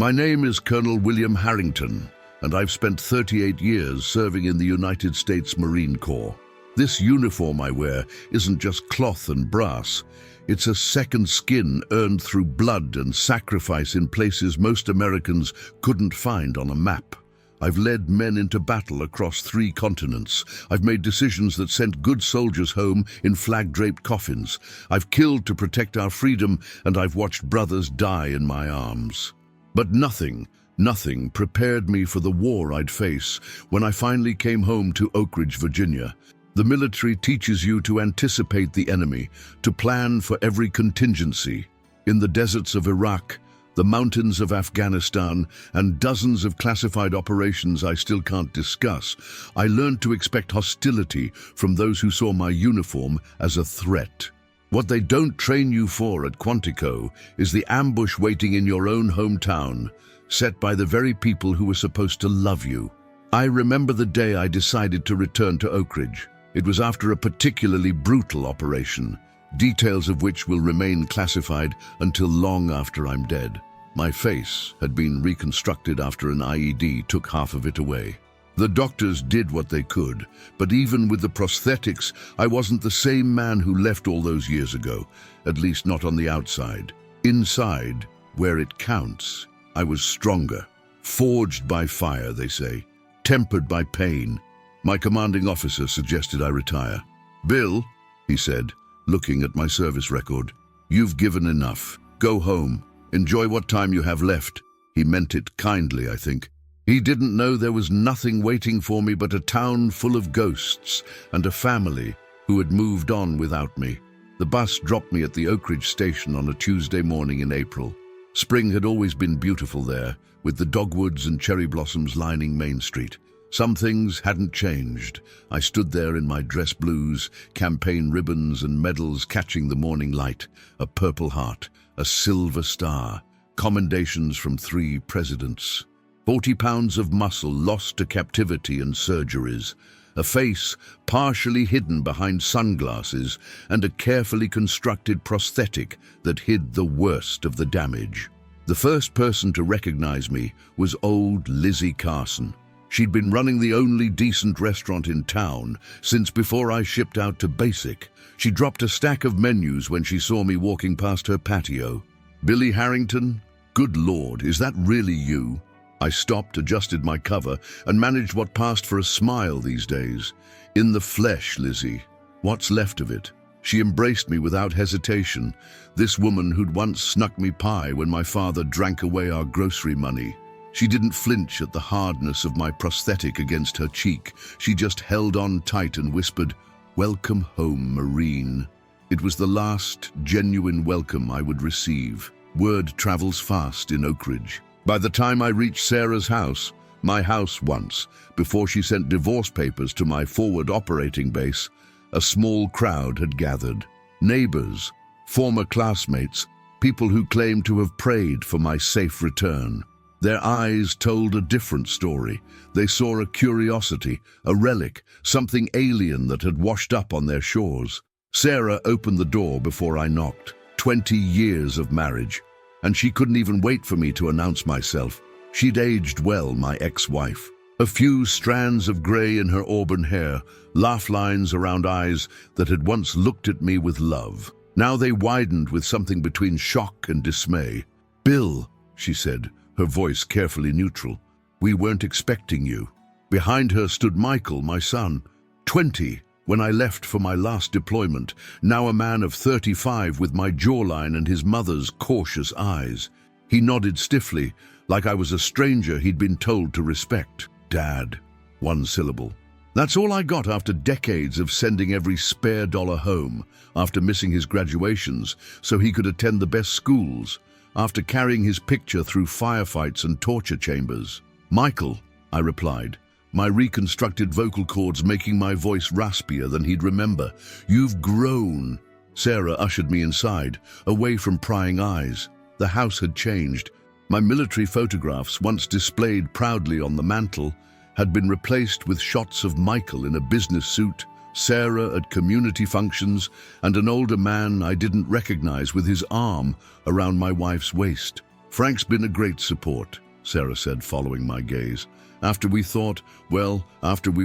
My name is Colonel William Harrington, and I've spent 38 years serving in the United States Marine Corps. This uniform I wear isn't just cloth and brass. It's a second skin earned through blood and sacrifice in places most Americans couldn't find on a map. I've led men into battle across 3 continents. I've made decisions that sent good soldiers home in flag-draped coffins. I've killed to protect our freedom, and I've watched brothers die in my arms. But nothing prepared me for the war I'd face when I finally came home to Oak Ridge, Virginia. The military teaches you to anticipate the enemy, to plan for every contingency. In the deserts of Iraq, the mountains of Afghanistan, and dozens of classified operations I still can't discuss, I learned to expect hostility from those who saw my uniform as a threat. What they don't train you for at Quantico is the ambush waiting in your own hometown, set by the very people who were supposed to love you. I remember the day I decided to return to Oak Ridge. It was after a particularly brutal operation, details of which will remain classified until long after I'm dead. My face had been reconstructed after an IED took half of it away. The doctors did what they could, but even with the prosthetics, I wasn't the same man who left all those years ago, at least not on the outside. Inside, where it counts, I was stronger, forged by fire, they say, tempered by pain. My commanding officer suggested I retire. "Bill," he said, looking at my service record, "you've given enough. Go home. Enjoy what time you have left." He meant it kindly, I think. He didn't know there was nothing waiting for me but a town full of ghosts and a family who had moved on without me. The bus dropped me at the Oak Ridge station on a Tuesday morning in April. Spring had always been beautiful there, with the dogwoods and cherry blossoms lining Main Street. Some things hadn't changed. I stood there in my dress blues, campaign ribbons and medals catching the morning light, a Purple Heart, a Silver Star, commendations from 3 presidents. 40 pounds of muscle lost to captivity and surgeries, a face partially hidden behind sunglasses, and a carefully constructed prosthetic that hid the worst of the damage. The first person to recognize me was old Lizzie Carson. She'd been running the only decent restaurant in town since before I shipped out to basic. She dropped a stack of menus when she saw me walking past her patio. "Billy Harrington? Good Lord, is that really you?" I stopped, adjusted my cover, and managed what passed for a smile these days. "In the flesh, Lizzie. What's left of it?" She embraced me without hesitation, this woman who'd once snuck me pie when my father drank away our grocery money. She didn't flinch at the hardness of my prosthetic against her cheek. She just held on tight and whispered, "Welcome home, Marine." It was the last genuine welcome I would receive. Word travels fast in Oak Ridge. By the time I reached Sarah's house, my house once, before she sent divorce papers to my forward operating base, a small crowd had gathered. Neighbors, former classmates, people who claimed to have prayed for my safe return. Their eyes told a different story. They saw a curiosity, a relic, something alien that had washed up on their shores. Sarah opened the door before I knocked. 20 years of marriage, and she couldn't even wait for me to announce myself. She'd aged well, my ex-wife. A few strands of grey in her auburn hair, laugh lines around eyes that had once looked at me with love. Now they widened with something between shock and dismay. "Bill," she said, her voice carefully neutral, "we weren't expecting you." Behind her stood Michael, my son, 20 when I left for my last deployment, now a man of 35 with my jawline and his mother's cautious eyes. He nodded stiffly, like I was a stranger he'd been told to respect. "Dad," 1 syllable. That's all I got after decades of sending every spare dollar home, after missing his graduations so he could attend the best schools, after carrying his picture through firefights and torture chambers. "Michael," I replied, my reconstructed vocal cords making my voice raspier than he'd remember. "You've grown." Sarah ushered me inside, away from prying eyes. The house had changed. My military photographs, once displayed proudly on the mantel, had been replaced with shots of Michael in a business suit, Sarah at community functions, and an older man I didn't recognize with his arm around my wife's waist. Frank's been a great support, Sarah said, following my gaze. After we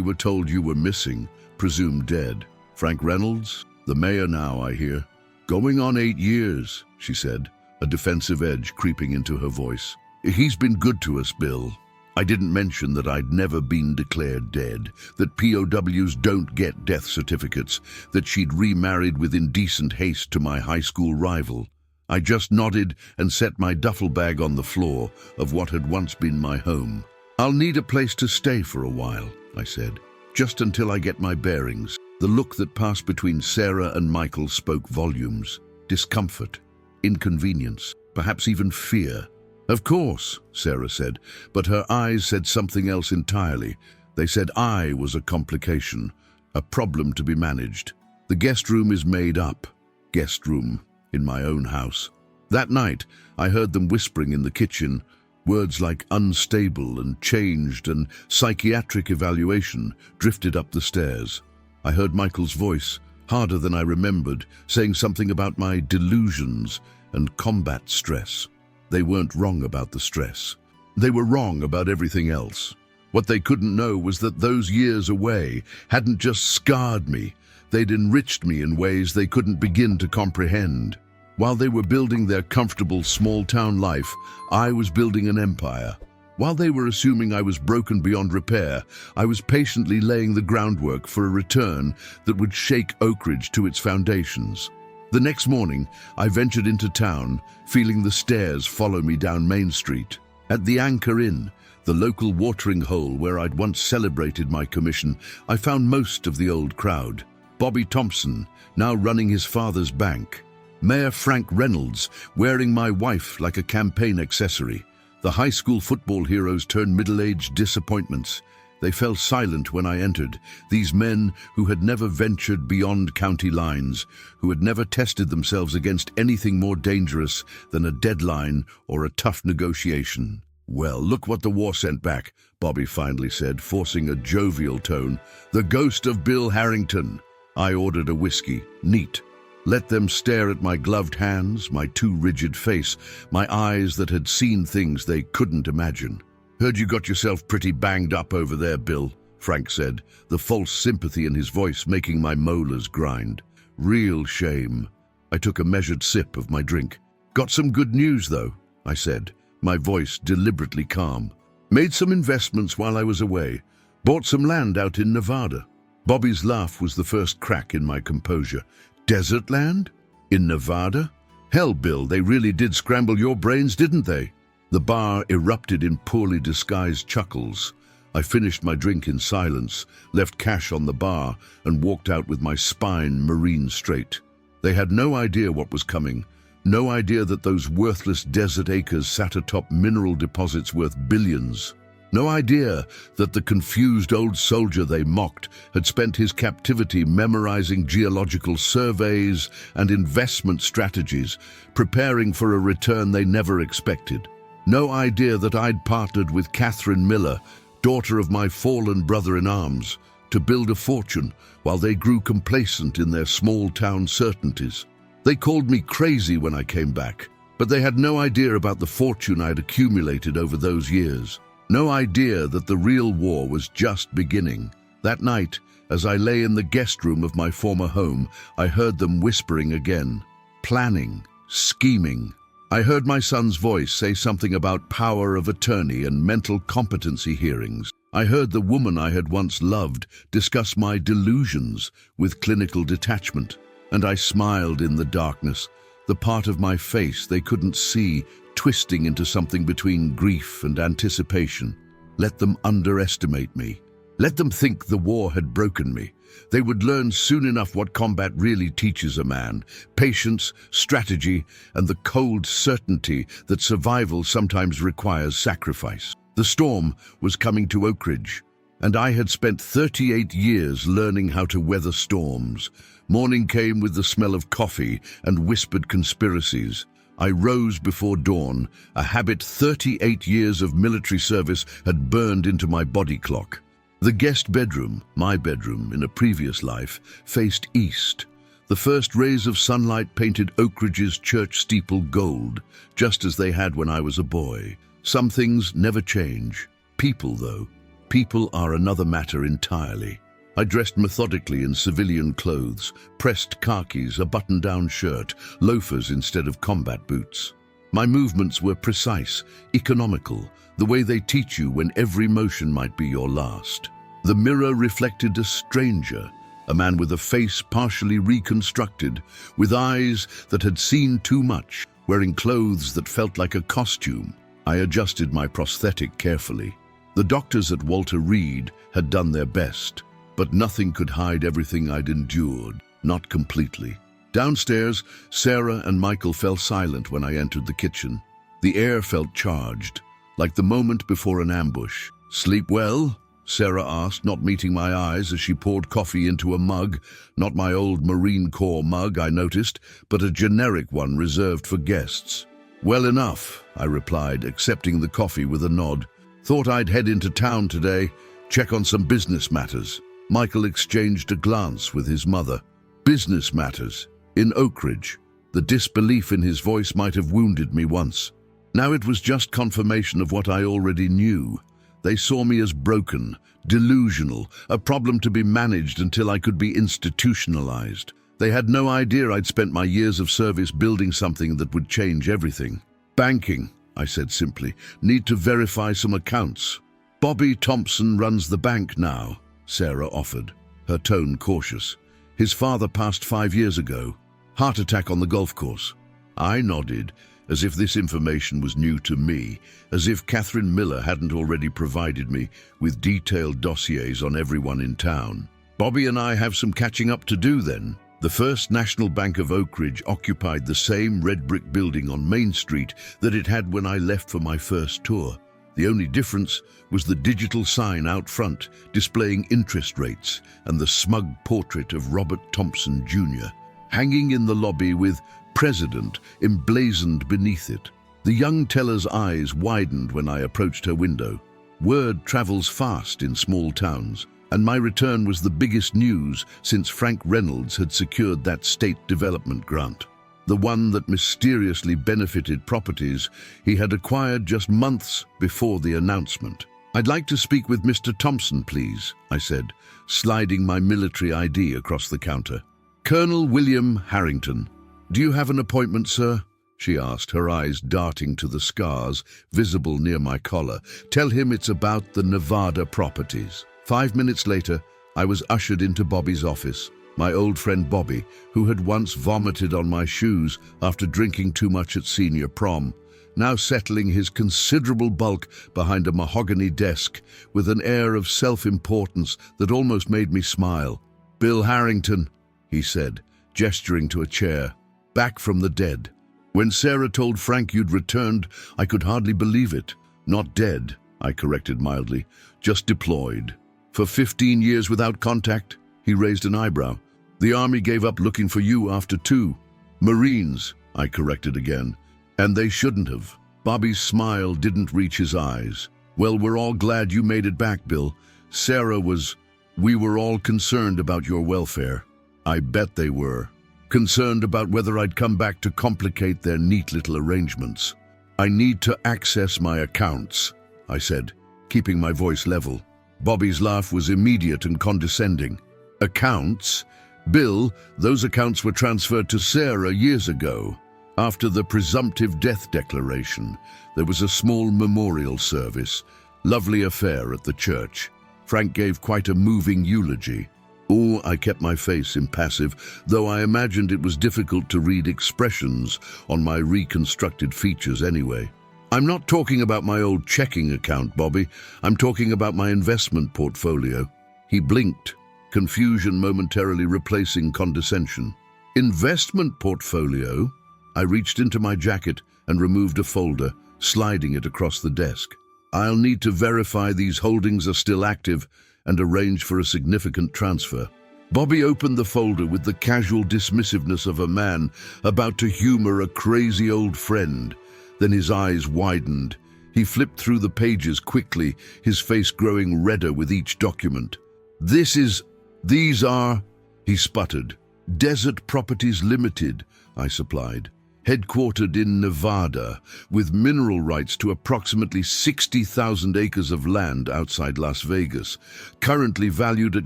were told you were missing, presumed dead. Frank Reynolds, the mayor now, I hear. Going on 8 years, she said, a defensive edge creeping into her voice. He's been good to us, Bill. I didn't mention that I'd never been declared dead, that POWs don't get death certificates, that she'd remarried with indecent haste to my high school rival. I just nodded and set my duffel bag on the floor of what had once been my home. I'll need a place to stay for a while, I said, just until I get my bearings. The look that passed between Sarah and Michael spoke volumes. Discomfort, inconvenience, perhaps even fear. Of course, Sarah said, but her eyes said something else entirely. They said I was a complication, a problem to be managed. The guest room is made up. Guest room in my own house. That night, I heard them whispering in the kitchen, words like unstable and changed and psychiatric evaluation drifted up the stairs. I heard Michael's voice, harder than I remembered, saying something about my delusions and combat stress. They weren't wrong about the stress. They were wrong about everything else. What they couldn't know was that those years away hadn't just scarred me, they'd enriched me in ways they couldn't begin to comprehend. While they were building their comfortable small-town life, I was building an empire. While they were assuming I was broken beyond repair, I was patiently laying the groundwork for a return that would shake Oak Ridge to its foundations. The next morning, I ventured into town, feeling the stairs follow me down Main Street. At the Anchor Inn, the local watering hole where I'd once celebrated my commission, I found most of the old crowd. Bobby Thompson, now running his father's bank. Mayor Frank Reynolds, wearing my wife like a campaign accessory. The high school football heroes turned middle-aged disappointments. They fell silent when I entered, these men who had never ventured beyond county lines, who had never tested themselves against anything more dangerous than a deadline or a tough negotiation. Well, look what the war sent back, Bobby finally said, forcing a jovial tone. The ghost of Bill Harrington. I ordered a whiskey, neat. Let them stare at my gloved hands, my too rigid face, my eyes that had seen things they couldn't imagine. Heard you got yourself pretty banged up over there, Bill, Frank said, the false sympathy in his voice making my molars grind. Real shame. I took a measured sip of my drink. Got some good news, though, I said, my voice deliberately calm. Made some investments while I was away. Bought some land out in Nevada. Bobby's laugh was the first crack in my composure. Desert land? In Nevada? Hell, Bill, they really did scramble your brains, didn't they? The bar erupted in poorly disguised chuckles. I finished my drink in silence, left cash on the bar, and walked out with my spine marine straight. They had no idea what was coming, no idea that those worthless desert acres sat atop mineral deposits worth billions. No idea that the confused old soldier they mocked had spent his captivity memorizing geological surveys and investment strategies, preparing for a return they never expected. No idea that I'd partnered with Catherine Miller, daughter of my fallen brother-in-arms, to build a fortune while they grew complacent in their small-town certainties. They called me crazy when I came back, but they had no idea about the fortune I'd accumulated over those years. No idea that the real war was just beginning. That night, as I lay in the guest room of my former home, I heard them whispering again. Planning, scheming. I heard my son's voice say something about power of attorney and mental competency hearings. I heard the woman I had once loved discuss my delusions with clinical detachment. And I smiled in the darkness, the part of my face they couldn't see, twisting into something between grief and anticipation. Let them underestimate me. Let them think the war had broken me. They would learn soon enough what combat really teaches a man: patience, strategy, and the cold certainty that survival sometimes requires sacrifice. The storm was coming to Oak Ridge, and I had spent 38 years learning how to weather storms. Morning came with the smell of coffee and whispered conspiracies. I rose before dawn, a habit 38 years of military service had burned into my body clock. The guest bedroom, my bedroom in a previous life, faced east. The first rays of sunlight painted Oak Ridge's church steeple gold, just as they had when I was a boy. Some things never change. People, though. People are another matter entirely. I dressed methodically in civilian clothes, pressed khakis, a button-down shirt, loafers instead of combat boots. My movements were precise, economical, the way they teach you when every motion might be your last. The mirror reflected a stranger, a man with a face partially reconstructed, with eyes that had seen too much, wearing clothes that felt like a costume. I adjusted my prosthetic carefully. The doctors at Walter Reed had done their best, but nothing could hide everything I'd endured, not completely. Downstairs, Sarah and Michael fell silent when I entered the kitchen. The air felt charged, like the moment before an ambush. "Sleep well?" Sarah asked, not meeting my eyes as she poured coffee into a mug, not my old Marine Corps mug, I noticed, but a generic one reserved for guests. "Well enough," I replied, accepting the coffee with a nod. "Thought I'd head into town today, check on some business matters." Michael exchanged a glance with his mother. Business matters? In Oak Ridge? The disbelief in his voice might have wounded me once. Now it was just confirmation of what I already knew. They saw me as broken, delusional, a problem to be managed until I could be institutionalized. They had no idea I'd spent my years of service building something that would change everything. "Banking," I said simply. "Need to verify some accounts." "Bobby Thompson runs the bank now," Sarah offered, her tone cautious. "His father passed 5 years ago. Heart attack on the golf course." I nodded, as if this information was new to me, as if Catherine Miller hadn't already provided me with detailed dossiers on everyone in town. "Bobby and I have some catching up to do then." The First National Bank of Oak Ridge occupied the same red brick building on Main Street that it had when I left for my first tour. The only difference was the digital sign out front displaying interest rates and the smug portrait of Robert Thompson Jr. hanging in the lobby with President emblazoned beneath it. The young teller's eyes widened when I approached her window. Word travels fast in small towns, and my return was the biggest news since Frank Reynolds had secured that state development grant. The one that mysteriously benefited properties he had acquired just months before the announcement. "I'd like to speak with Mr. Thompson, please," I said, sliding my military ID across the counter. "Colonel William Harrington." "Do you have an appointment, sir?" she asked, her eyes darting to the scars visible near my collar. "Tell him it's about the Nevada properties." 5 minutes later, I was ushered into Bobby's office. My old friend Bobby, who had once vomited on my shoes after drinking too much at senior prom, now settling his considerable bulk behind a mahogany desk with an air of self-importance that almost made me smile. "Bill Harrington," he said, gesturing to a chair, "back from the dead. When Sarah told Frank you'd returned, I could hardly believe it. Not dead," I corrected mildly, "just deployed." "For 15 years without contact?" He raised an eyebrow. "The Army gave up looking for you after 2. Marines," I corrected again. "And they shouldn't have." Bobby's smile didn't reach his eyes. "Well, we're all glad you made it back, Bill. Sarah was... We were all concerned about your welfare." I bet they were. Concerned about whether I'd come back to complicate their neat little arrangements. "I need to access my accounts," I said, keeping my voice level. Bobby's laugh was immediate and condescending. "Accounts? Bill, those accounts were transferred to Sarah years ago. After the presumptive death declaration, there was a small memorial service. Lovely affair at the church. Frank gave quite a moving eulogy." "Oh," I kept my face impassive, though I imagined it was difficult to read expressions on my reconstructed features anyway. "I'm not talking about my old checking account, Bobby. I'm talking about my investment portfolio." He blinked, confusion momentarily replacing condescension. "Investment portfolio?" I reached into my jacket and removed a folder, sliding it across the desk. "I'll need to verify these holdings are still active and arrange for a significant transfer." Bobby opened the folder with the casual dismissiveness of a man about to humor a crazy old friend. Then his eyes widened. He flipped through the pages quickly, his face growing redder with each document. These are, he sputtered. Desert Properties Limited, I supplied. Headquartered in Nevada, with mineral rights to approximately 60,000 acres of land outside Las Vegas, currently valued at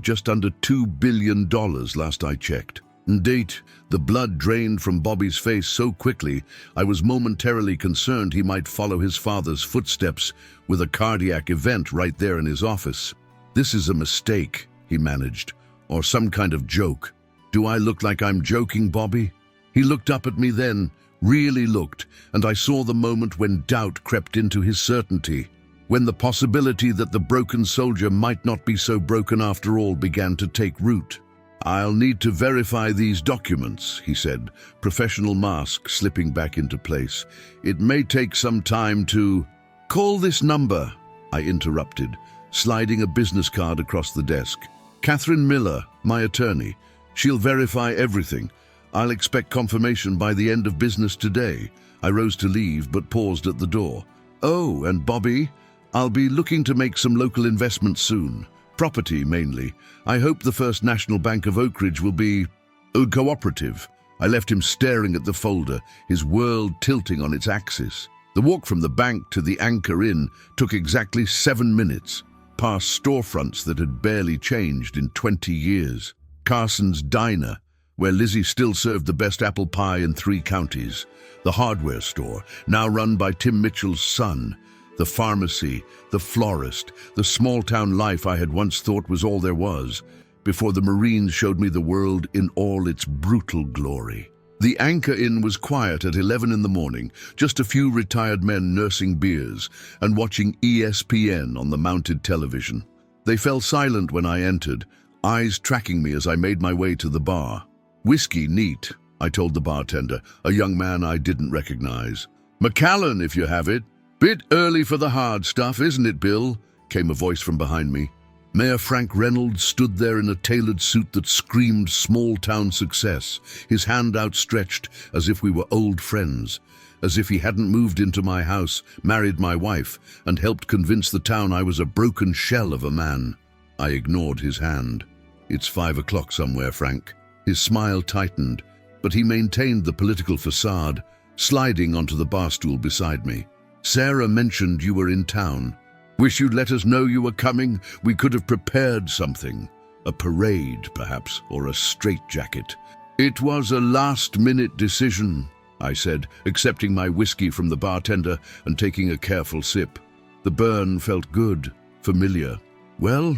just under $2 billion last I checked. Date, the blood drained from Bobby's face so quickly, I was momentarily concerned he might follow his father's footsteps with a cardiac event right there in his office. This is a mistake, he managed, or some kind of joke. Do I look like I'm joking, Bobby? He looked up at me then, really looked, and I saw the moment when doubt crept into his certainty, when the possibility that the broken soldier might not be so broken after all began to take root. I'll need to verify these documents, he said, professional mask slipping back into place. It may take some time to... Call this number, I interrupted, sliding a business card across the desk. Catherine Miller, my attorney. She'll verify everything. I'll expect confirmation by the end of business today. I rose to leave, but paused at the door. Oh, and Bobby, I'll be looking to make some local investments soon. Property, mainly. I hope the First National Bank of Oak Ridge will be cooperative. I left him staring at the folder, his world tilting on its axis. The walk from the bank to the Anchor Inn took exactly 7 minutes, past storefronts that had barely changed in 20 years. Carson's Diner, where Lizzie still served the best apple pie in 3 counties. The hardware store, now run by Tim Mitchell's son. The pharmacy, the florist, the small-town life I had once thought was all there was, before the Marines showed me the world in all its brutal glory. The Anchor Inn was quiet at 11 in the morning, just a few retired men nursing beers and watching ESPN on the mounted television. They fell silent when I entered, eyes tracking me as I made my way to the bar. Whiskey neat, I told the bartender, a young man I didn't recognize. Macallan, if you have it. Bit early for the hard stuff, isn't it, Bill? Came a voice from behind me. Mayor Frank Reynolds stood there in a tailored suit that screamed small-town success, his hand outstretched as if we were old friends, as if he hadn't moved into my house, married my wife, and helped convince the town I was a broken shell of a man. I ignored his hand. It's 5 o'clock somewhere, Frank. His smile tightened, but he maintained the political facade, sliding onto the bar stool beside me. Sarah mentioned you were in town. Wish you'd let us know you were coming. We could have prepared something. A parade, perhaps, or a straitjacket. It was a last-minute decision, I said, accepting my whiskey from the bartender and taking a careful sip. The burn felt good, familiar. Well,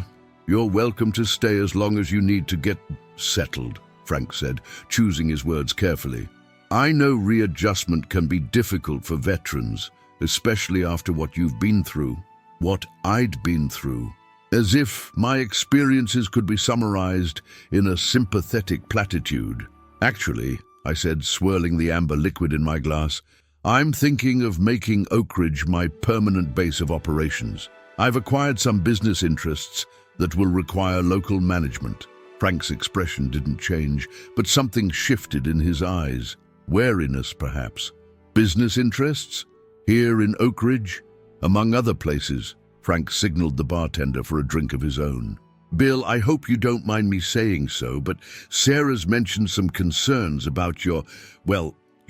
you're welcome to stay as long as you need to get settled, Frank said, choosing his words carefully. I know readjustment can be difficult for veterans, especially after what you've been through, what I'd been through. As if my experiences could be summarized in a sympathetic platitude. Actually, I said, swirling the amber liquid in my glass, I'm thinking of making Oak Ridge my permanent base of operations. I've acquired some business interests that will require local management. Frank's expression didn't change, but something shifted in his eyes. Wariness, perhaps. Business interests? Here in Oak Ridge? Among other places. Frank signaled the bartender for a drink of his own. Bill, I hope you don't mind me saying so, but Sarah's mentioned some concerns about your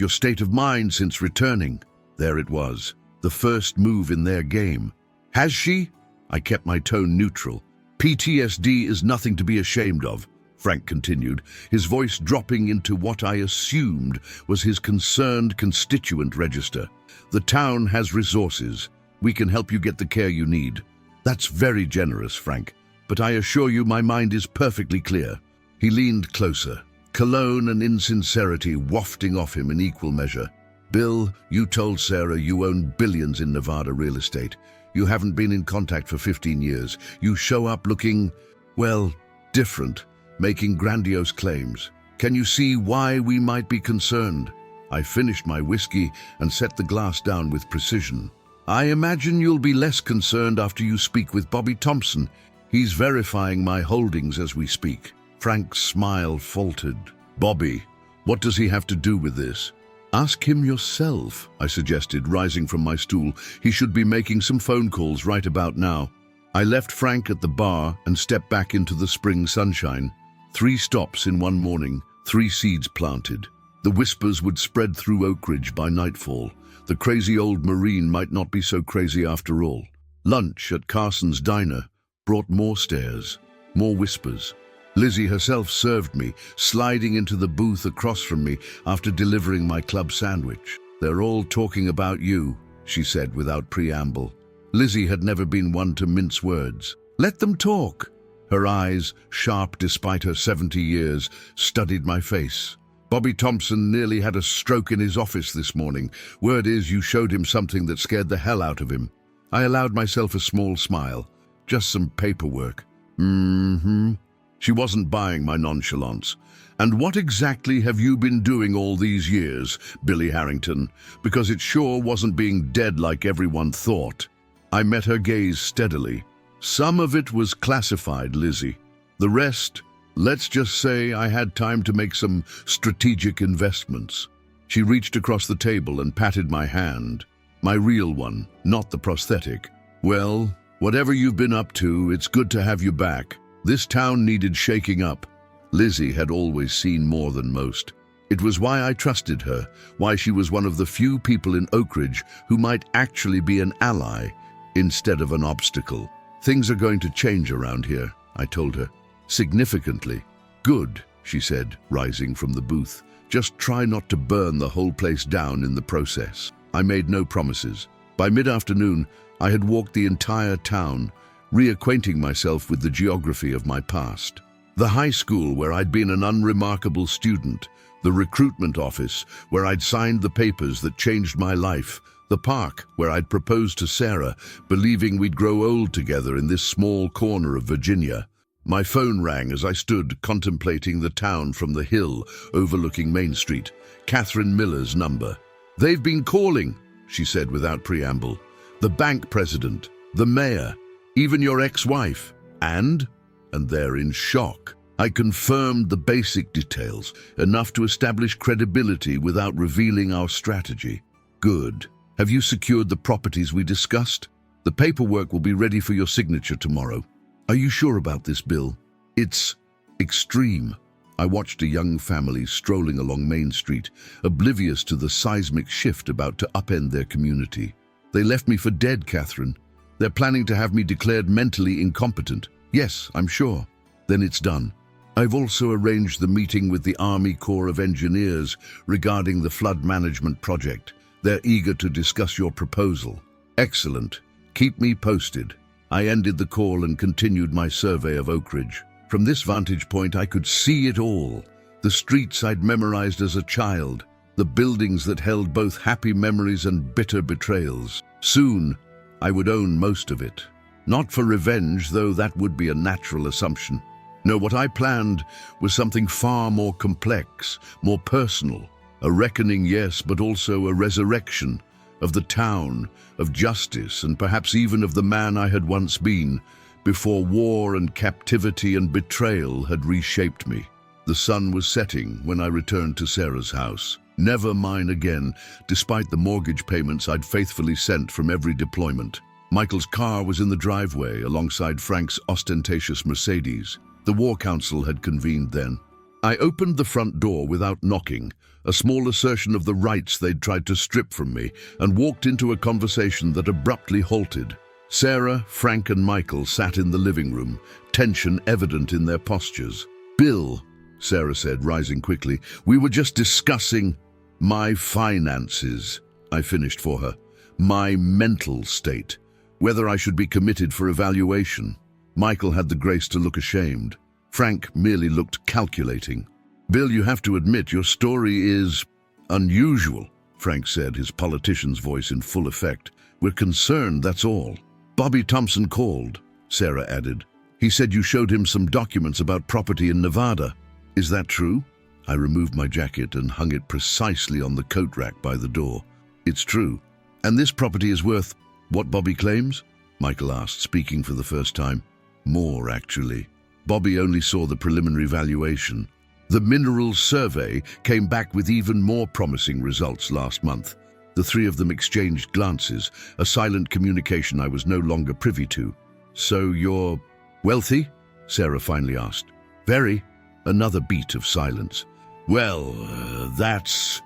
state of mind since returning. There it was, the first move in their game. Has she? I kept my tone neutral. PTSD is nothing to be ashamed of, Frank continued, his voice dropping into what I assumed was his concerned constituent register. The town has resources. We can help you get the care you need. That's very generous, Frank, but I assure you my mind is perfectly clear. He leaned closer, cologne and insincerity wafting off him in equal measure. Bill, you told Sarah you own billions in Nevada real estate. You haven't been in contact for 15 years. You show up looking, different, making grandiose claims. Can you see why we might be concerned? I finished my whiskey and set the glass down with precision. I imagine you'll be less concerned after you speak with Bobby Thompson. He's verifying my holdings as we speak. Frank's smile faltered. Bobby, what does he have to do with this? Ask him yourself, I suggested, rising from my stool. He should be making some phone calls right about now. I left Frank at the bar and stepped back into the spring sunshine. 3 stops in one morning, 3 seeds planted. The whispers would spread through Oak Ridge by nightfall. The crazy old Marine might not be so crazy after all. Lunch at Carson's diner brought more stares, more whispers. Lizzie herself served me, sliding into the booth across from me after delivering my club sandwich. "They're all talking about you," she said without preamble. Lizzie had never been one to mince words. "Let them talk." Her eyes, sharp despite her 70 years, studied my face. "Bobby Thompson nearly had a stroke in his office this morning. Word is you showed him something that scared the hell out of him." I allowed myself a small smile. "Just some paperwork." She wasn't buying my nonchalance. "And what exactly have you been doing all these years, Billy Harrington? Because it sure wasn't being dead like everyone thought." I met her gaze steadily. "Some of it was classified, Lizzie. The rest, let's just say I had time to make some strategic investments." She reached across the table and patted my hand. My real one, not the prosthetic. "Well, whatever you've been up to, it's good to have you back. This town needed shaking up." Lizzie had always seen more than most. It was why I trusted her, why she was one of the few people in Oak Ridge who might actually be an ally instead of an obstacle. "Things are going to change around here," I told her. "Significantly." "Good," she said, rising from the booth. "Just try not to burn the whole place down in the process." I made no promises. By mid-afternoon, I had walked the entire town, reacquainting myself with the geography of my past. The high school where I'd been an unremarkable student, the recruitment office where I'd signed the papers that changed my life, the park where I'd proposed to Sarah, believing we'd grow old together in this small corner of Virginia. My phone rang as I stood contemplating the town from the hill overlooking Main Street. Catherine Miller's number. "They've been calling," she said without preamble. "The bank president, the mayor, even your ex-wife." And they're in shock. I confirmed the basic details, enough to establish credibility without revealing our strategy. "Good. Have you secured the properties we discussed? The paperwork will be ready for your signature tomorrow." "Are you sure about this, Bill?" "It's extreme." I watched a young family strolling along Main Street, oblivious to the seismic shift about to upend their community. "They left me for dead, Catherine. They're planning to have me declared mentally incompetent." "Yes, I'm sure." "Then it's done. I've also arranged the meeting with the Army Corps of Engineers regarding the flood management project. They're eager to discuss your proposal." "Excellent. Keep me posted." I ended the call and continued my survey of Oak Ridge. From this vantage point, I could see it all. The streets I'd memorized as a child, the buildings that held both happy memories and bitter betrayals. Soon, I would own most of it. Not for revenge, though that would be a natural assumption. No, what I planned was something far more complex, more personal. A reckoning, yes, but also a resurrection of the town, of justice, and perhaps even of the man I had once been, before war and captivity and betrayal had reshaped me. The sun was setting when I returned to Sarah's house. Never mine again, despite the mortgage payments I'd faithfully sent from every deployment. Michael's car was in the driveway alongside Frank's ostentatious Mercedes. The War Council had convened then. I opened the front door without knocking, a small assertion of the rights they'd tried to strip from me, and walked into a conversation that abruptly halted. Sarah, Frank, and Michael sat in the living room, tension evident in their postures. "Bill," Sarah said, rising quickly, "we were just discussing my finances," I finished for her. "My mental state. Whether I should be committed for evaluation." Michael had the grace to look ashamed. Frank merely looked calculating. "Bill, you have to admit your story is unusual," Frank said, his politician's voice in full effect. "We're concerned, that's all." "Bobby Thompson called," Sarah added. "He said you showed him some documents about property in Nevada. Is that true?" I removed my jacket and hung it precisely on the coat rack by the door. "It's true. And this property is worth what Bobby claims?" Michael asked, speaking for the first time. "More, actually. Bobby only saw the preliminary valuation. The minerals survey came back with even more promising results last month. The three of them exchanged glances, a silent communication I was no longer privy to. "So you're wealthy?" Sarah finally asked. "Very." Another beat of silence. Well, that's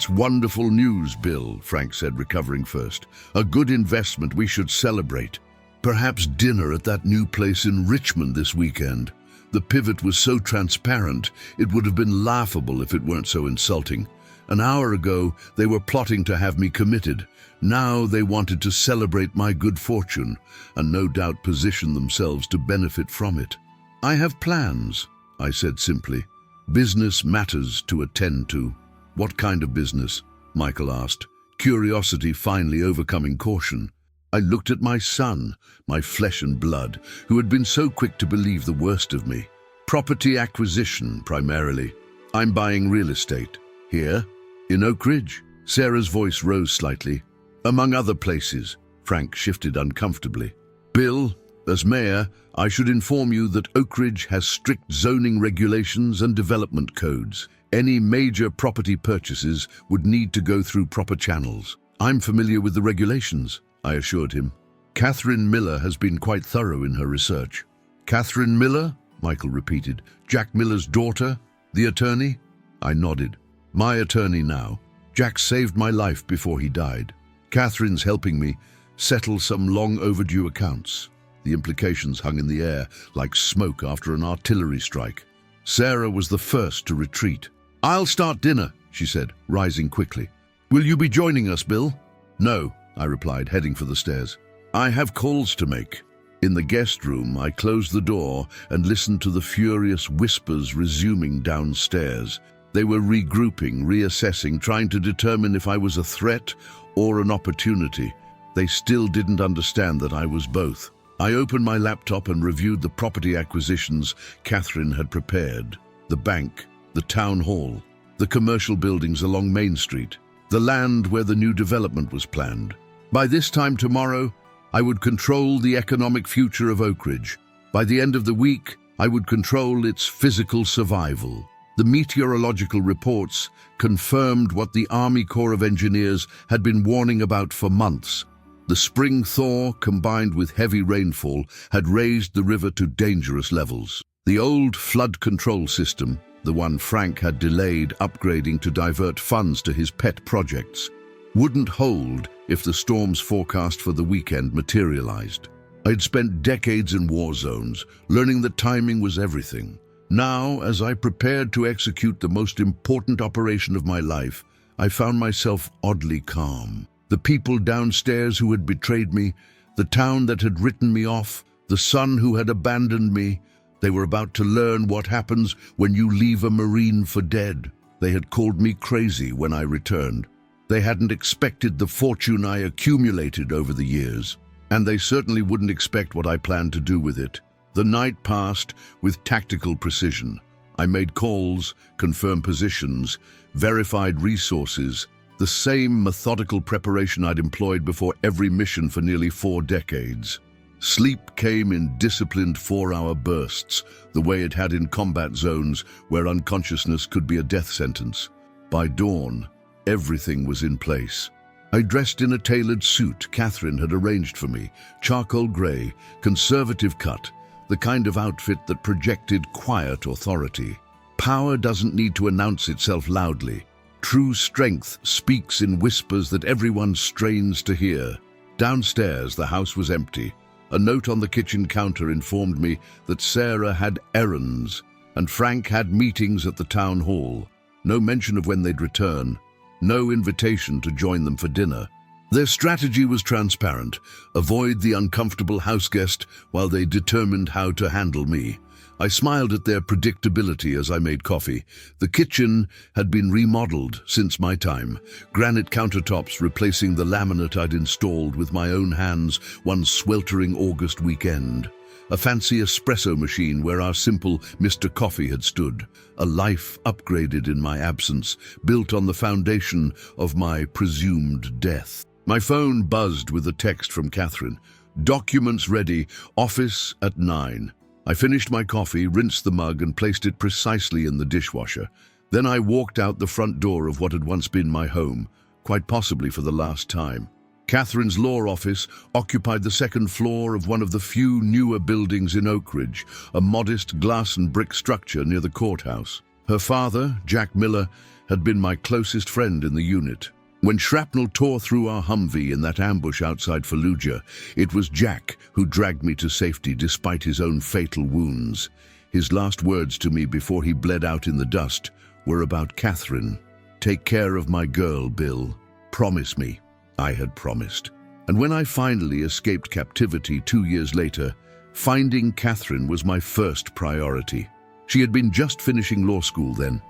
wonderful news, Bill, Frank said, recovering first. A good investment we should celebrate. Perhaps dinner at that new place in Richmond this weekend. The pivot was so transparent, it would have been laughable if it weren't so insulting. An hour ago, they were plotting to have me committed. Now they wanted to celebrate my good fortune, and no doubt position themselves to benefit from it. I have plans, I said simply. Business matters to attend to. What kind of business? Michael asked, curiosity finally overcoming caution. I looked at my son, my flesh and blood, who had been so quick to believe the worst of me. Property acquisition, primarily. I'm buying real estate. Here? In Oak Ridge? Sarah's voice rose slightly. Among other places. Frank shifted uncomfortably. Bill, as mayor, I should inform you that Oak Ridge has strict zoning regulations and development codes. Any major property purchases would need to go through proper channels. I'm familiar with the regulations, I assured him. Catherine Miller has been quite thorough in her research. Catherine Miller? Michael repeated. Jack Miller's daughter? The attorney? I nodded. My attorney now. Jack saved my life before he died. Catherine's helping me settle some long overdue accounts. The implications hung in the air like smoke after an artillery strike. Sarah was the first to retreat. I'll start dinner, she said, rising quickly. Will you be joining us, Bill? No, I replied, heading for the stairs. I have calls to make. In the guest room, I closed the door and listened to the furious whispers resuming downstairs. They were regrouping, reassessing, trying to determine if I was a threat or an opportunity. They still didn't understand that I was both. I opened my laptop and reviewed the property acquisitions Catherine had prepared. The bank, the town hall, the commercial buildings along Main Street, the land where the new development was planned. By this time tomorrow, I would control the economic future of Oak Ridge. By the end of the week, I would control its physical survival. The meteorological reports confirmed what the Army Corps of Engineers had been warning about for months. The spring thaw, combined with heavy rainfall, had raised the river to dangerous levels. The old flood control system, the one Frank had delayed upgrading to divert funds to his pet projects, wouldn't hold if the storms forecast for the weekend materialized. I'd spent decades in war zones, learning that timing was everything. Now, as I prepared to execute the most important operation of my life, I found myself oddly calm. The people downstairs who had betrayed me, the town that had written me off, the son who had abandoned me, they were about to learn what happens when you leave a Marine for dead. They had called me crazy when I returned. They hadn't expected the fortune I accumulated over the years, and they certainly wouldn't expect what I planned to do with it. The night passed with tactical precision. I made calls, confirmed positions, verified resources, the same methodical preparation I'd employed before every mission for nearly 4 decades. Sleep came in disciplined 4-hour bursts, the way it had in combat zones where unconsciousness could be a death sentence. By dawn, everything was in place. I dressed in a tailored suit Catherine had arranged for me, charcoal gray, conservative cut, the kind of outfit that projected quiet authority. Power doesn't need to announce itself loudly. True strength speaks in whispers that everyone strains to hear. Downstairs, the house was empty. A note on the kitchen counter informed me that Sarah had errands and Frank had meetings at the town hall. No mention of when they'd return. No invitation to join them for dinner. Their strategy was transparent: avoid the uncomfortable houseguest while they determined how to handle me. I smiled at their predictability as I made coffee. The kitchen had been remodeled since my time, granite countertops replacing the laminate I'd installed with my own hands one sweltering August weekend. A fancy espresso machine where our simple Mr. Coffee had stood. A life upgraded in my absence, built on the foundation of my presumed death. My phone buzzed with a text from Catherine. Documents ready, office at 9. I finished my coffee, rinsed the mug and placed it precisely in the dishwasher. Then I walked out the front door of what had once been my home, quite possibly for the last time. Catherine's law office occupied the second floor of one of the few newer buildings in Oak Ridge, a modest glass and brick structure near the courthouse. Her father, Jack Miller, had been my closest friend in the unit. When shrapnel tore through our Humvee in that ambush outside Fallujah, it was Jack who dragged me to safety despite his own fatal wounds. His last words to me before he bled out in the dust were about Catherine. "Take care of my girl, Bill. Promise me." I had promised. And when I finally escaped captivity 2 years later, finding Catherine was my first priority. She had been just finishing law school then,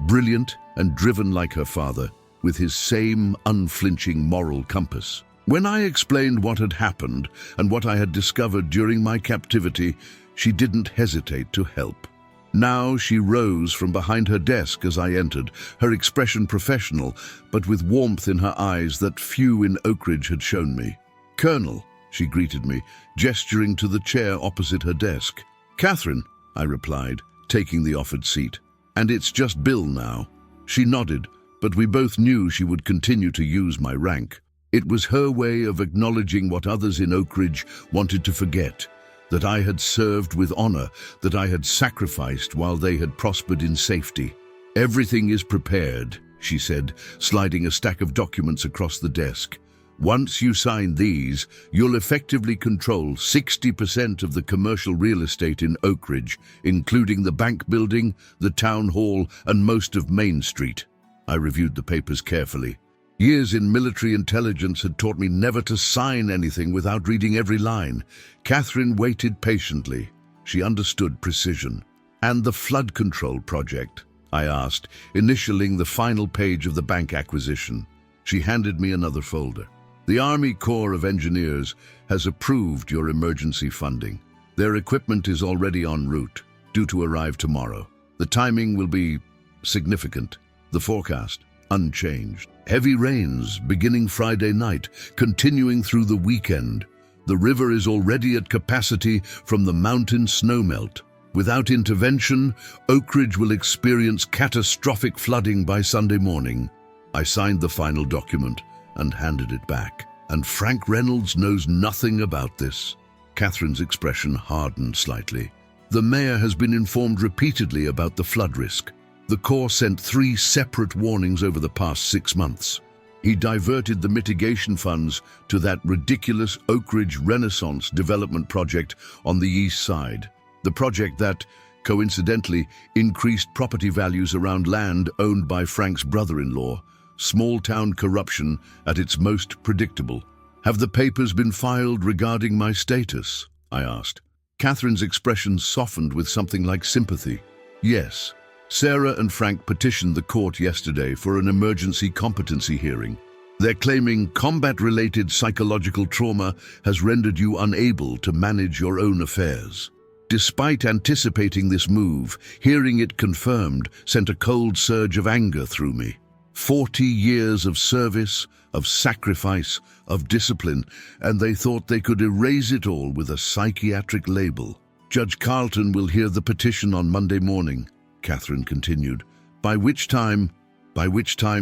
brilliant and driven like her father, with his same unflinching moral compass. When I explained what had happened and what I had discovered during my captivity, she didn't hesitate to help. Now she rose from behind her desk as I entered, her expression professional, but with warmth in her eyes that few in Oak Ridge had shown me. "Colonel," she greeted me, gesturing to the chair opposite her desk. "Catherine," I replied, taking the offered seat. "And it's just Bill now." She nodded, but we both knew she would continue to use my rank. It was her way of acknowledging what others in Oak Ridge wanted to forget, that I had served with honor, that I had sacrificed while they had prospered in safety. "Everything is prepared," she said, sliding a stack of documents across the desk. "Once you sign these, you'll effectively control 60% of the commercial real estate in Oak Ridge, including the bank building, the town hall, and most of Main Street." I reviewed the papers carefully. Years in military intelligence had taught me never to sign anything without reading every line. Catherine waited patiently. She understood precision. "And the flood control project?" I asked, initialing the final page of the bank acquisition. She handed me another folder. "The Army Corps of Engineers has approved your emergency funding. Their equipment is already en route, due to arrive tomorrow. The timing will be significant. The forecast, unchanged. Heavy rains beginning Friday night, continuing through the weekend. The river is already at capacity from the mountain snowmelt. Without intervention, Oak Ridge will experience catastrophic flooding by Sunday morning." I signed the final document and handed it back. "And Frank Reynolds knows nothing about this." Catherine's expression hardened slightly. "The mayor has been informed repeatedly about the flood risk. The Corps sent 3 separate warnings over the past 6 months. He diverted the mitigation funds to that ridiculous Oak Ridge Renaissance development project on the east side. The project that, coincidentally, increased property values around land owned by Frank's brother-in-law. Small-town corruption at its most predictable. "Have the papers been filed regarding my status?" I asked. Catherine's expression softened with something like sympathy. "Yes. Sarah and Frank petitioned the court yesterday for an emergency competency hearing. They're claiming combat-related psychological trauma has rendered you unable to manage your own affairs." Despite anticipating this move, hearing it confirmed sent a cold surge of anger through me. 40 years of service, of sacrifice, of discipline, and they thought they could erase it all with a psychiatric label. "Judge Carlton will hear the petition on Monday morning," Catherine continued, by which time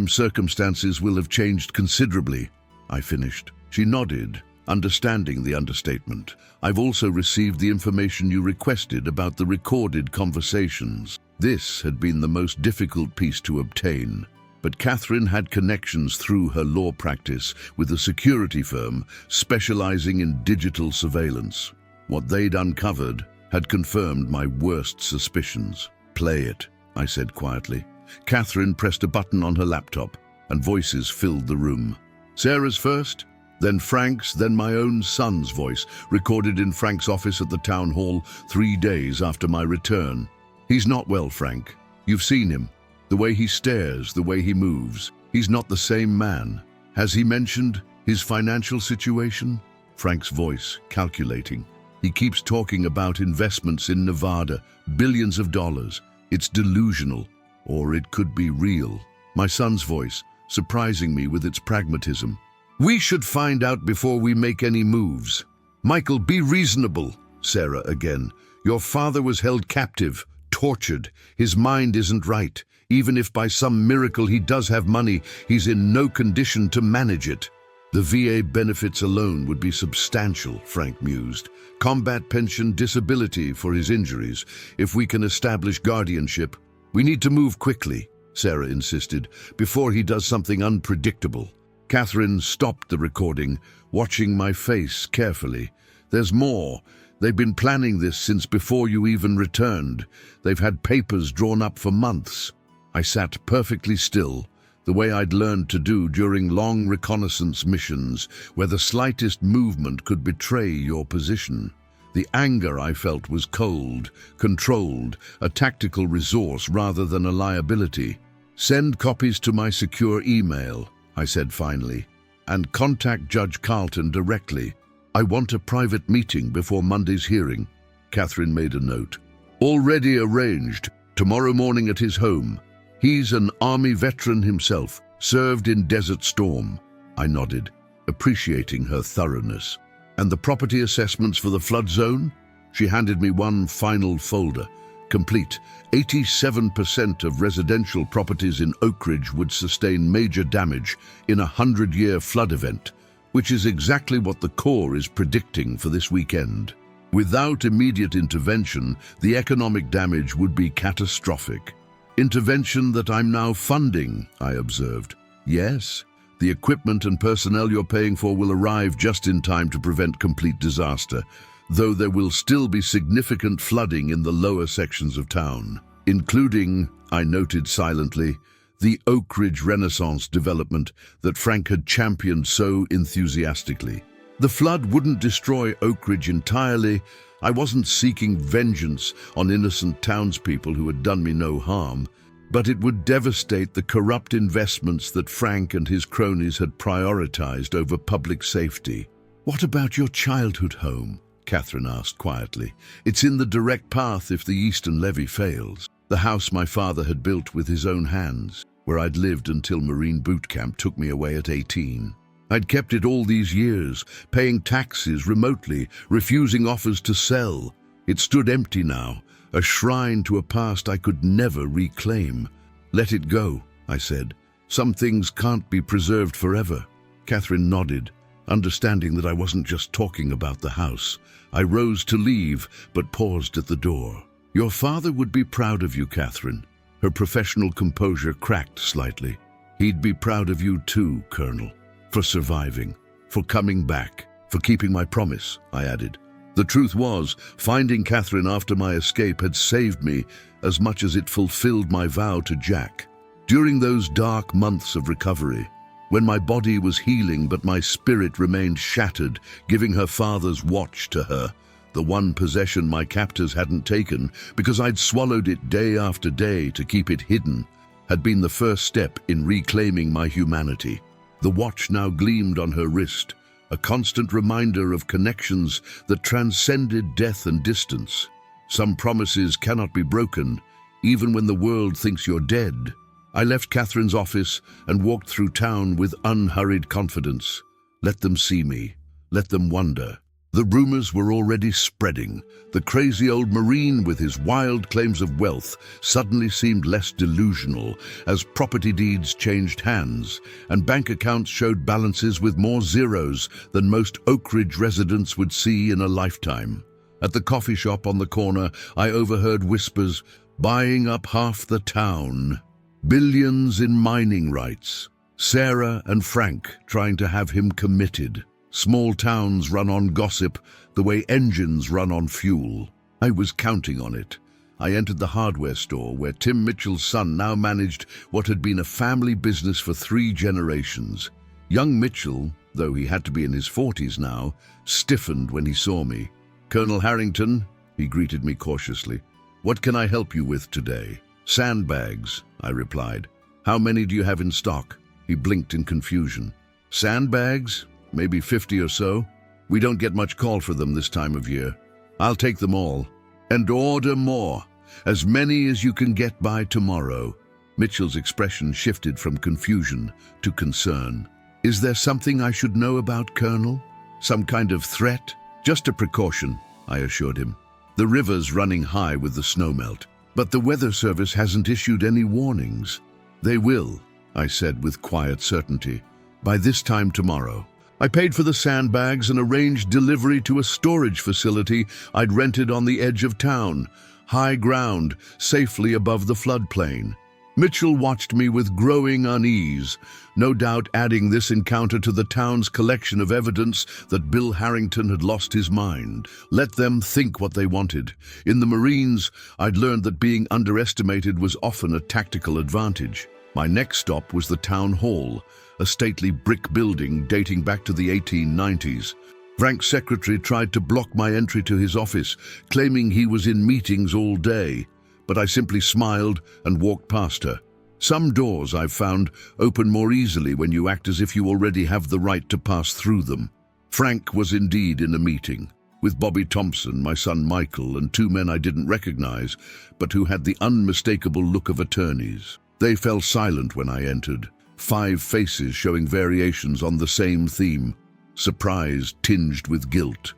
circumstances will have changed considerably." I finished. She nodded, understanding the understatement. "I've also received the information you requested about the recorded conversations." This had been the most difficult piece to obtain. But Catherine had connections through her law practice with a security firm specializing in digital surveillance. What they'd uncovered had confirmed my worst suspicions. "Play it," I said quietly. Catherine pressed a button on her laptop, and voices filled the room. Sarah's first, then Frank's, then my own son's voice, recorded in Frank's office at the town hall 3 days after my return. "He's not well, Frank. You've seen him. The way he stares, the way he moves. He's not the same man. Has he mentioned his financial situation?" Frank's voice, calculating. "He keeps talking about investments in Nevada, billions of dollars. It's delusional, or it could be real." My son's voice, surprising me with its pragmatism. "We should find out before we make any moves." "Michael, be reasonable." Sarah again. "Your father was held captive, tortured. His mind isn't right. Even if by some miracle he does have money, he's in no condition to manage it." "The VA benefits alone would be substantial," Frank mused. "Combat pension, disability for his injuries. If we can establish guardianship, We need to move quickly, Sarah insisted, before he does something unpredictable. Catherine stopped the recording, watching my face carefully. There's more. They've been planning this since before you even returned. They've had papers drawn up for months. I sat perfectly still, the way I'd learned to do during long reconnaissance missions, where the slightest movement could betray your position. The anger I felt was cold, controlled, a tactical resource rather than a liability. Send copies to my secure email, I said finally, and contact Judge Carlton directly. I want a private meeting before Monday's hearing. Catherine made a note. Already arranged, tomorrow morning at his home. He's an Army veteran himself, served in Desert Storm. I nodded, appreciating her thoroughness. And the property assessments for the flood zone? She handed me one final folder. Complete. 87% of residential properties in Oak Ridge would sustain major damage in a 100-year flood event, which is exactly what the Corps is predicting for this weekend. Without immediate intervention, the economic damage would be catastrophic. Intervention that I'm now funding, I observed. Yes, the equipment and personnel you're paying for will arrive just in time to prevent complete disaster, though there will still be significant flooding in the lower sections of town, including, I noted silently, the Oak Ridge Renaissance development that Frank had championed so enthusiastically. The flood wouldn't destroy Oak Ridge entirely. I wasn't seeking vengeance on innocent townspeople who had done me no harm, but it would devastate the corrupt investments that Frank and his cronies had prioritized over public safety. What about your childhood home? Catherine asked quietly. It's in the direct path if the Eastern Levee fails. The house my father had built with his own hands, where I'd lived until Marine boot camp took me away at 18. I'd kept it all these years, paying taxes remotely, refusing offers to sell. It stood empty now, a shrine to a past I could never reclaim. Let it go, I said. Some things can't be preserved forever. Catherine nodded, understanding that I wasn't just talking about the house. I rose to leave, but paused at the door. Your father would be proud of you, Catherine. Her professional composure cracked slightly. He'd be proud of you too, Colonel. For surviving, for coming back, for keeping my promise, I added. The truth was, finding Catherine after my escape had saved me as much as it fulfilled my vow to Jack. During those dark months of recovery, when my body was healing but my spirit remained shattered, giving her father's watch to her, the one possession my captors hadn't taken because I'd swallowed it day after day to keep it hidden, had been the first step in reclaiming my humanity. The watch now gleamed on her wrist, a constant reminder of connections that transcended death and distance. Some promises cannot be broken, even when the world thinks you're dead. I left Catherine's office and walked through town with unhurried confidence. Let them see me. Let them wonder. The rumors were already spreading. The crazy old Marine with his wild claims of wealth suddenly seemed less delusional as property deeds changed hands and bank accounts showed balances with more zeros than most Oak Ridge residents would see in a lifetime. At the coffee shop on the corner, I overheard whispers, buying up half the town. Billions in mining rights. Sarah and Frank trying to have him committed. Small towns run on gossip the way engines run on fuel. I was counting on it. I entered the hardware store where Tim Mitchell's son now managed what had been a family business for 3 generations. Young Mitchell, though he had to be in his 40s now, stiffened when he saw me. Colonel Harrington, he greeted me cautiously. What can I help you with today? Sandbags, I replied. How many do you have in stock? He blinked in confusion. Sandbags? Maybe 50 or so. We don't get much call for them this time of year. I'll take them all. And order more. As many as you can get by tomorrow. Mitchell's expression shifted from confusion to concern. Is there something I should know about, Colonel? Some kind of threat? Just a precaution, I assured him. The river's running high with the snowmelt, but the Weather Service hasn't issued any warnings. They will, I said with quiet certainty, by this time tomorrow. I paid for the sandbags and arranged delivery to a storage facility I'd rented on the edge of town. high ground, safely above the floodplain. Mitchell watched me with growing unease, no doubt adding this encounter to the town's collection of evidence that Bill Harrington had lost his mind. Let them think what they wanted. In the Marines, I'd learned that being underestimated was often a tactical advantage. My next stop was the town hall, a stately brick building dating back to the 1890s. Frank's secretary tried to block my entry to his office, claiming he was in meetings all day, but I simply smiled and walked past her. Some doors, I've found, open more easily when you act as if you already have the right to pass through them. Frank was indeed in a meeting, with Bobby Thompson, my son Michael, and two men I didn't recognize, but who had the unmistakable look of attorneys. They fell silent when I entered, 5 faces showing variations on the same theme, surprise tinged with guilt.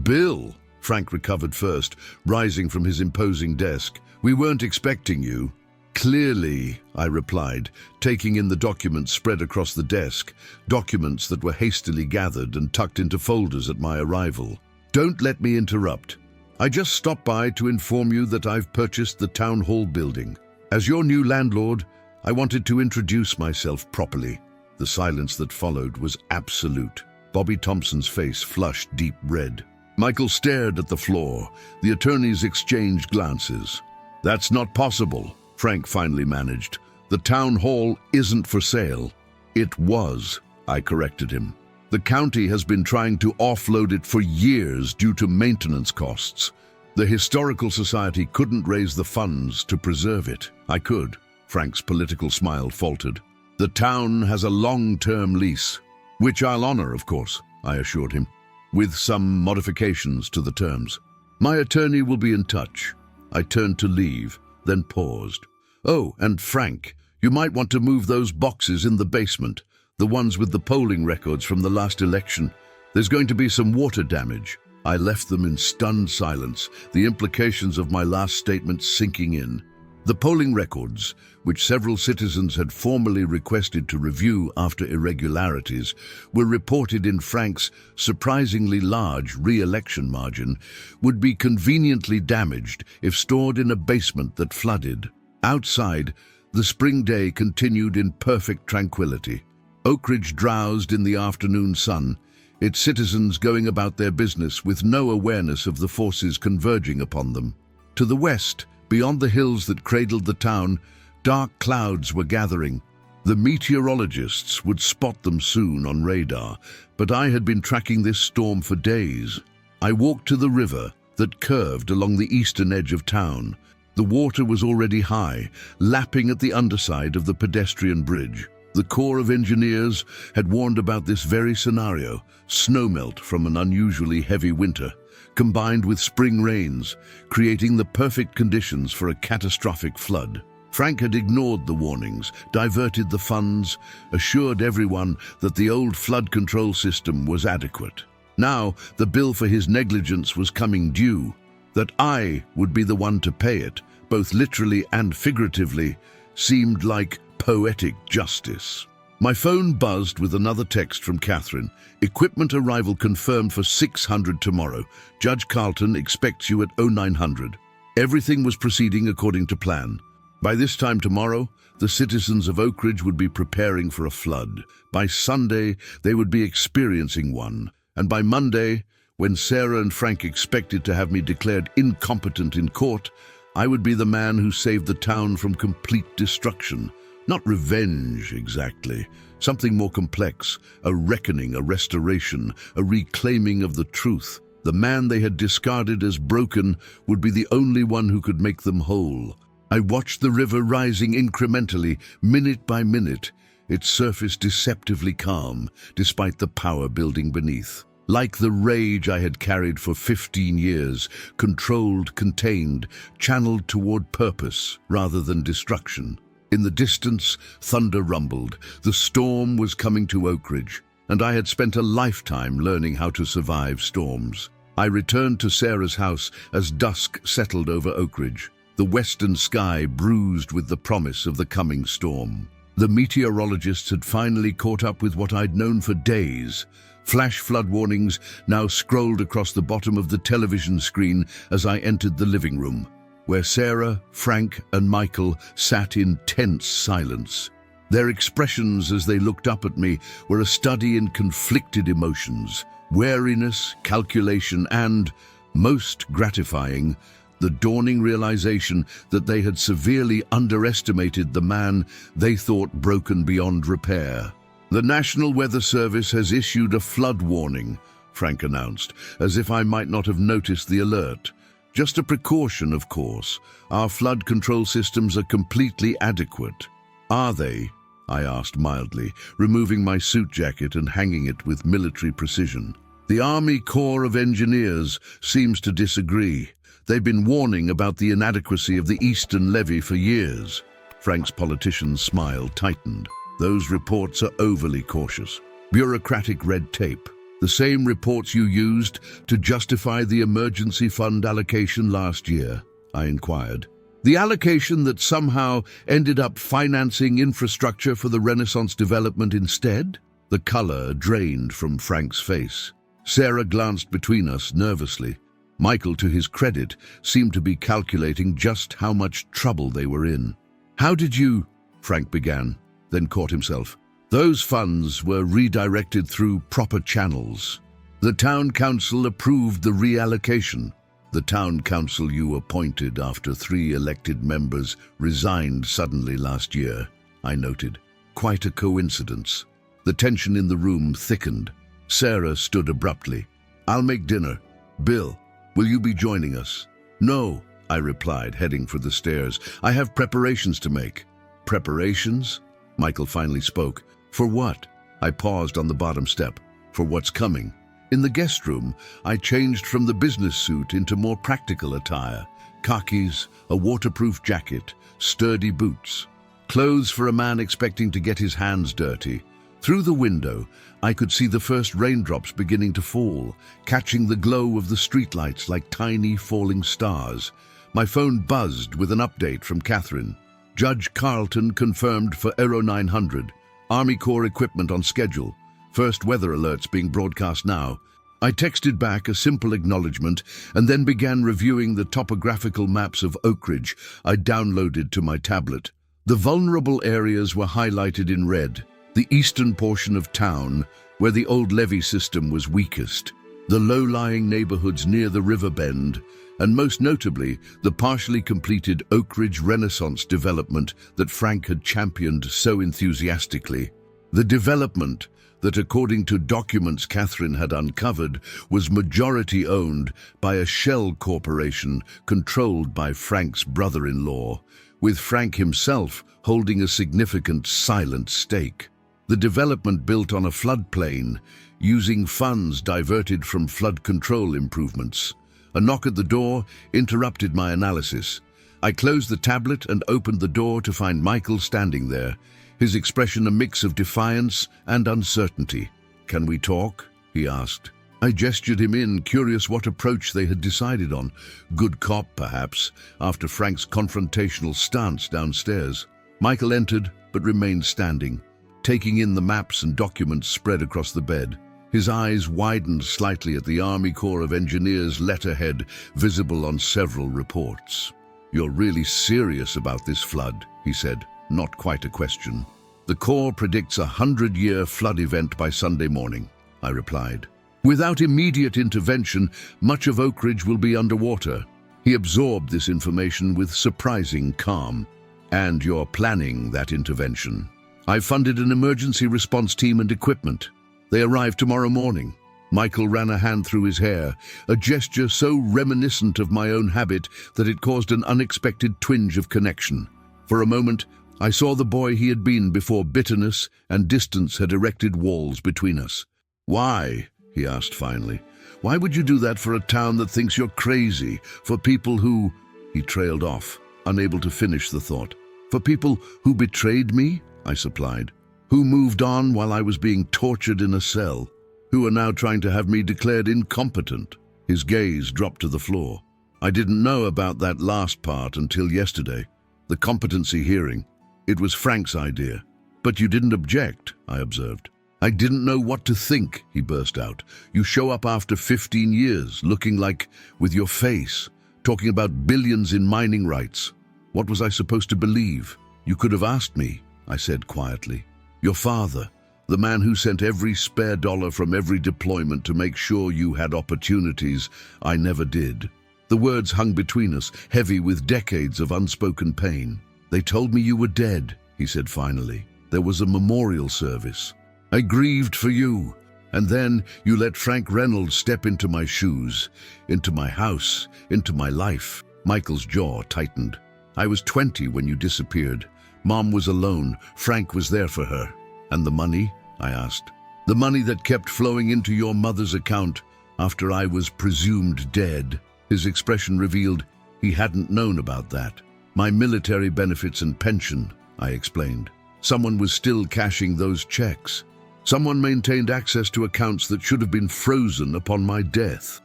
"Bill," Frank recovered first, rising from his imposing desk. "We weren't expecting you." "Clearly," I replied, taking in the documents spread across the desk, documents that were hastily gathered and tucked into folders at my arrival. "Don't let me interrupt. I just stopped by to inform you that I've purchased the town hall building. As your new landlord, I wanted to introduce myself properly." The silence that followed was absolute. Bobby Thompson's face flushed deep red. Michael stared at the floor. The attorneys exchanged glances. "That's not possible," Frank finally managed. "The town hall isn't for sale." "It was," I corrected him. "The county has been trying to offload it for years due to maintenance costs. The Historical Society couldn't raise the funds to preserve it." "I could." Frank's political smile faltered. "The town has a long-term lease, which I'll honor, of course," I assured him, "with some modifications to the terms. My attorney will be in touch." I turned to leave, then paused. "Oh, and Frank, you might want to move those boxes in the basement, the ones with the polling records from the last election. There's going to be some water damage." I left them in stunned silence, the implications of my last statement sinking in. The polling records, which several citizens had formally requested to review after irregularities, were reported in Frank's surprisingly large re-election margin, would be conveniently damaged if stored in a basement that flooded. Outside, the spring day continued in perfect tranquility. Oakridge drowsed in the afternoon sun, its citizens going about their business with no awareness of the forces converging upon them. To the west, beyond the hills that cradled the town, dark clouds were gathering. The meteorologists would spot them soon on radar, but I had been tracking this storm for days. I walked to the river that curved along the eastern edge of town. The water was already high, lapping at the underside of the pedestrian bridge. The Corps of Engineers had warned about this very scenario, snowmelt from an unusually heavy winter, combined with spring rains, creating the perfect conditions for a catastrophic flood. Frank had ignored the warnings, diverted the funds, assured everyone that the old flood control system was adequate. Now, the bill for his negligence was coming due. That I would be the one to pay it, both literally and figuratively, seemed like poetic justice. My phone buzzed with another text from Catherine. "Equipment arrival confirmed for 600 tomorrow. Judge Carlton expects you at 0900. Everything was proceeding according to plan. By this time tomorrow, the citizens of Oakridge would be preparing for a flood. By Sunday, they would be experiencing one. And by Monday, when Sarah and Frank expected to have me declared incompetent in court, I would be the man who saved the town from complete destruction. Not revenge, exactly. Something more complex, a reckoning, a restoration, a reclaiming of the truth. The man they had discarded as broken would be the only one who could make them whole. I watched the river rising incrementally, minute by minute, its surface deceptively calm, despite the power building beneath. Like the rage I had carried for 15 years, controlled, contained, channeled toward purpose rather than destruction. In the distance, thunder rumbled. The storm was coming to Oakridge, and I had spent a lifetime learning how to survive storms. I returned to Sarah's house as dusk settled over Oakridge, the western sky bruised with the promise of the coming storm. The meteorologists had finally caught up with what I'd known for days. Flash flood warnings now scrolled across the bottom of the television screen as I entered the living room. where Sarah, Frank, and Michael sat in tense silence. Their expressions as they looked up at me were a study in conflicted emotions, wariness, calculation, and, most gratifying, the dawning realization that they had severely underestimated the man they thought broken beyond repair. "The National Weather Service has issued a flood warning," Frank announced, as if I might not have noticed the alert. "Just a precaution, of course. Our flood control systems are completely adequate." "Are they?" I asked mildly, removing my suit jacket and hanging it with military precision. "The Army Corps of Engineers seems to disagree. They've been warning about the inadequacy of the Eastern Levee for years." Frank's politician's smile tightened. "Those reports are overly cautious. Bureaucratic red tape. The same reports you used to justify the emergency fund allocation last year," I inquired. "The allocation that somehow ended up financing infrastructure for the Renaissance development instead?" The color drained from Frank's face. Sarah glanced between us nervously. Michael, to his credit, seemed to be calculating just how much trouble they were in. "How did you—" Frank began, then caught himself. "Those funds were redirected through proper channels. The town council approved the reallocation. The town council you appointed after 3 elected members resigned suddenly last year," I noted. "Quite a coincidence." The tension in the room thickened. Sarah stood abruptly. "I'll make dinner. Bill, will you be joining us?" "No," I replied, heading for the stairs. "I have preparations to make." "Preparations?" Michael finally spoke. "For what?" I paused on the bottom step. "For what's coming." In the guest room, I changed from the business suit into more practical attire. Khakis, a waterproof jacket, sturdy boots. Clothes for a man expecting to get his hands dirty. Through the window, I could see the first raindrops beginning to fall, catching the glow of the streetlights like tiny falling stars. My phone buzzed with an update from Catherine. "Judge Carlton confirmed for Aero 900. Army Corps equipment on schedule. First weather alerts being broadcast now." I texted back a simple acknowledgement and then began reviewing the topographical maps of Oak Ridge I downloaded to my tablet. The vulnerable areas were highlighted in red. The eastern portion of town, where the old levee system was weakest. The low-lying neighborhoods near the river bend, and most notably, the partially completed Oak Ridge Renaissance development that Frank had championed so enthusiastically. The development, that according to documents Catherine had uncovered, was majority-owned by a shell corporation controlled by Frank's brother-in-law, with Frank himself holding a significant silent stake. The development built on a floodplain, using funds diverted from flood control improvements. A knock at the door interrupted my analysis. I closed the tablet and opened the door to find Michael standing there, his expression a mix of defiance and uncertainty. "Can we talk?" he asked. I gestured him in, curious what approach they had decided on. Good cop, perhaps, after Frank's confrontational stance downstairs. Michael entered, but remained standing, taking in the maps and documents spread across the bed. His eyes widened slightly at the Army Corps of Engineers letterhead visible on several reports. "You're really serious about this flood," he said, not quite a question. "The Corps predicts a 100-year flood event by Sunday morning," I replied. "Without immediate intervention, much of Oak Ridge will be underwater." He absorbed this information with surprising calm. "And you're planning that intervention." "I've funded an emergency response team and equipment. They arrive tomorrow morning." Michael ran a hand through his hair, a gesture so reminiscent of my own habit that it caused an unexpected twinge of connection. For a moment, I saw the boy he had been before bitterness and distance had erected walls between us. "Why?" he asked finally. "Why would you do that for a town that thinks you're crazy? For people who—" He trailed off, unable to finish the thought. "For people who betrayed me?" I supplied. "Who moved on while I was being tortured in a cell? Who are now trying to have me declared incompetent?" His gaze dropped to the floor. "I didn't know about that last part until yesterday. The competency hearing. It was Frank's idea." "But you didn't object," I observed. "I didn't know what to think," he burst out. "You show up after 15 years, looking like, with your face, talking about billions in mining rights. What was I supposed to believe? You could have asked me, I said quietly. Your father, the man who sent every spare dollar from every deployment to make sure you had opportunities I never did. The words hung between us, heavy with decades of unspoken pain. They told me you were dead, he said finally. There was a memorial service. I grieved for you. And then you let Frank Reynolds step into my shoes, into my house, into my life. Michael's jaw tightened. I was 20 when you disappeared. Mom was alone. Frank was there for her. And the money? I asked. The money that kept flowing into your mother's account after I was presumed dead. His expression revealed he hadn't known about that. My military benefits and pension, I explained. Someone was still cashing those checks. Someone maintained access to accounts that should have been frozen upon my death.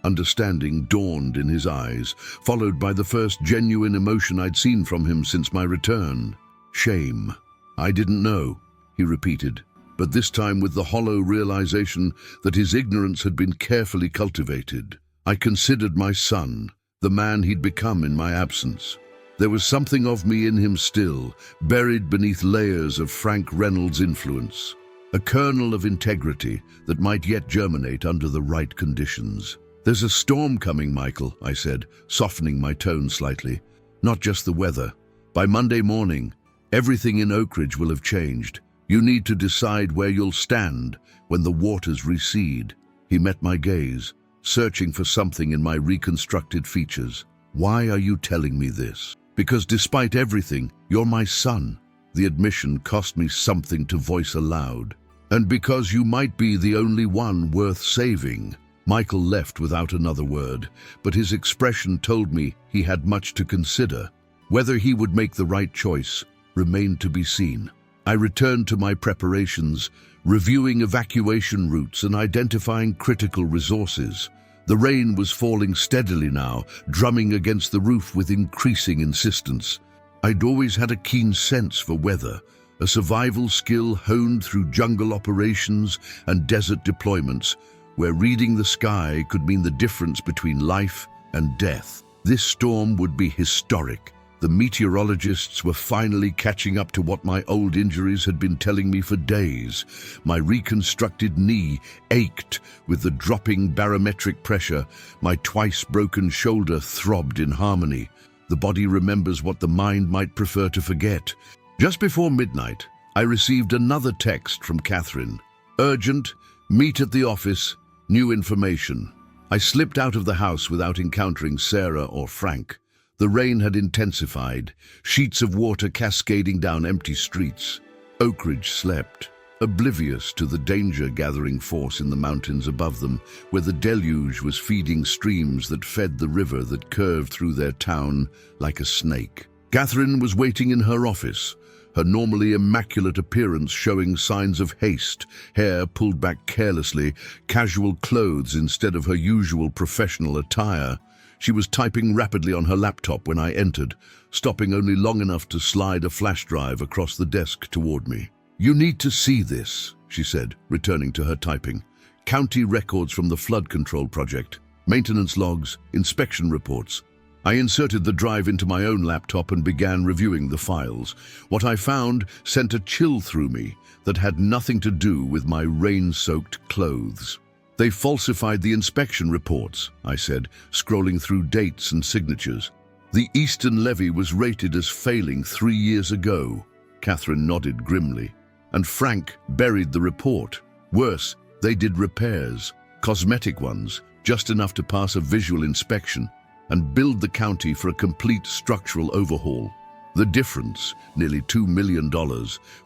Understanding dawned in his eyes, followed by the first genuine emotion I'd seen from him since my return. Shame. I didn't know, he repeated, but this time with the hollow realization that his ignorance had been carefully cultivated. I considered my son, the man he'd become in my absence. There was something of me in him still, buried beneath layers of Frank Reynolds' influence. A kernel of integrity that might yet germinate under the right conditions. There's a storm coming, Michael, I said, softening my tone slightly. Not just the weather. By Monday morning, everything in Oak Ridge will have changed. You need to decide where you'll stand when the waters recede. He met my gaze, searching for something in my reconstructed features. Why are you telling me this? Because despite everything, you're my son. The admission cost me something to voice aloud. And because you might be the only one worth saving. Michael left without another word, but his expression told me he had much to consider. Whether he would make the right choice remained to be seen. I returned to my preparations, reviewing evacuation routes and identifying critical resources. The rain was falling steadily now, drumming against the roof with increasing insistence. I'd always had a keen sense for weather, a survival skill honed through jungle operations and desert deployments, where reading the sky could mean the difference between life and death. This storm would be historic. The meteorologists were finally catching up to what my old injuries had been telling me for days. My reconstructed knee ached with the dropping barometric pressure. My twice-broken shoulder throbbed in harmony. The body remembers what the mind might prefer to forget. Just before midnight, I received another text from Catherine. Urgent, meet at the office, new information. I slipped out of the house without encountering Sarah or Frank. The rain had intensified, sheets of water cascading down empty streets. Oak Ridge slept, oblivious to the danger-gathering force in the mountains above them, where the deluge was feeding streams that fed the river that curved through their town like a snake. Catherine was waiting in her office, her normally immaculate appearance showing signs of haste, hair pulled back carelessly, casual clothes instead of her usual professional attire. She was typing rapidly on her laptop when I entered, stopping only long enough to slide a flash drive across the desk toward me. You need to see this, she said, returning to her typing. County records from the flood control project, maintenance logs, inspection reports. I inserted the drive into my own laptop and began reviewing the files. What I found sent a chill through me that had nothing to do with my rain-soaked clothes. They falsified the inspection reports, I said, scrolling through dates and signatures. The Eastern levee was rated as failing 3 years ago. Catherine nodded grimly. And Frank buried the report. Worse, they did repairs, cosmetic ones, just enough to pass a visual inspection, and billed the county for a complete structural overhaul. The difference, nearly $2 million,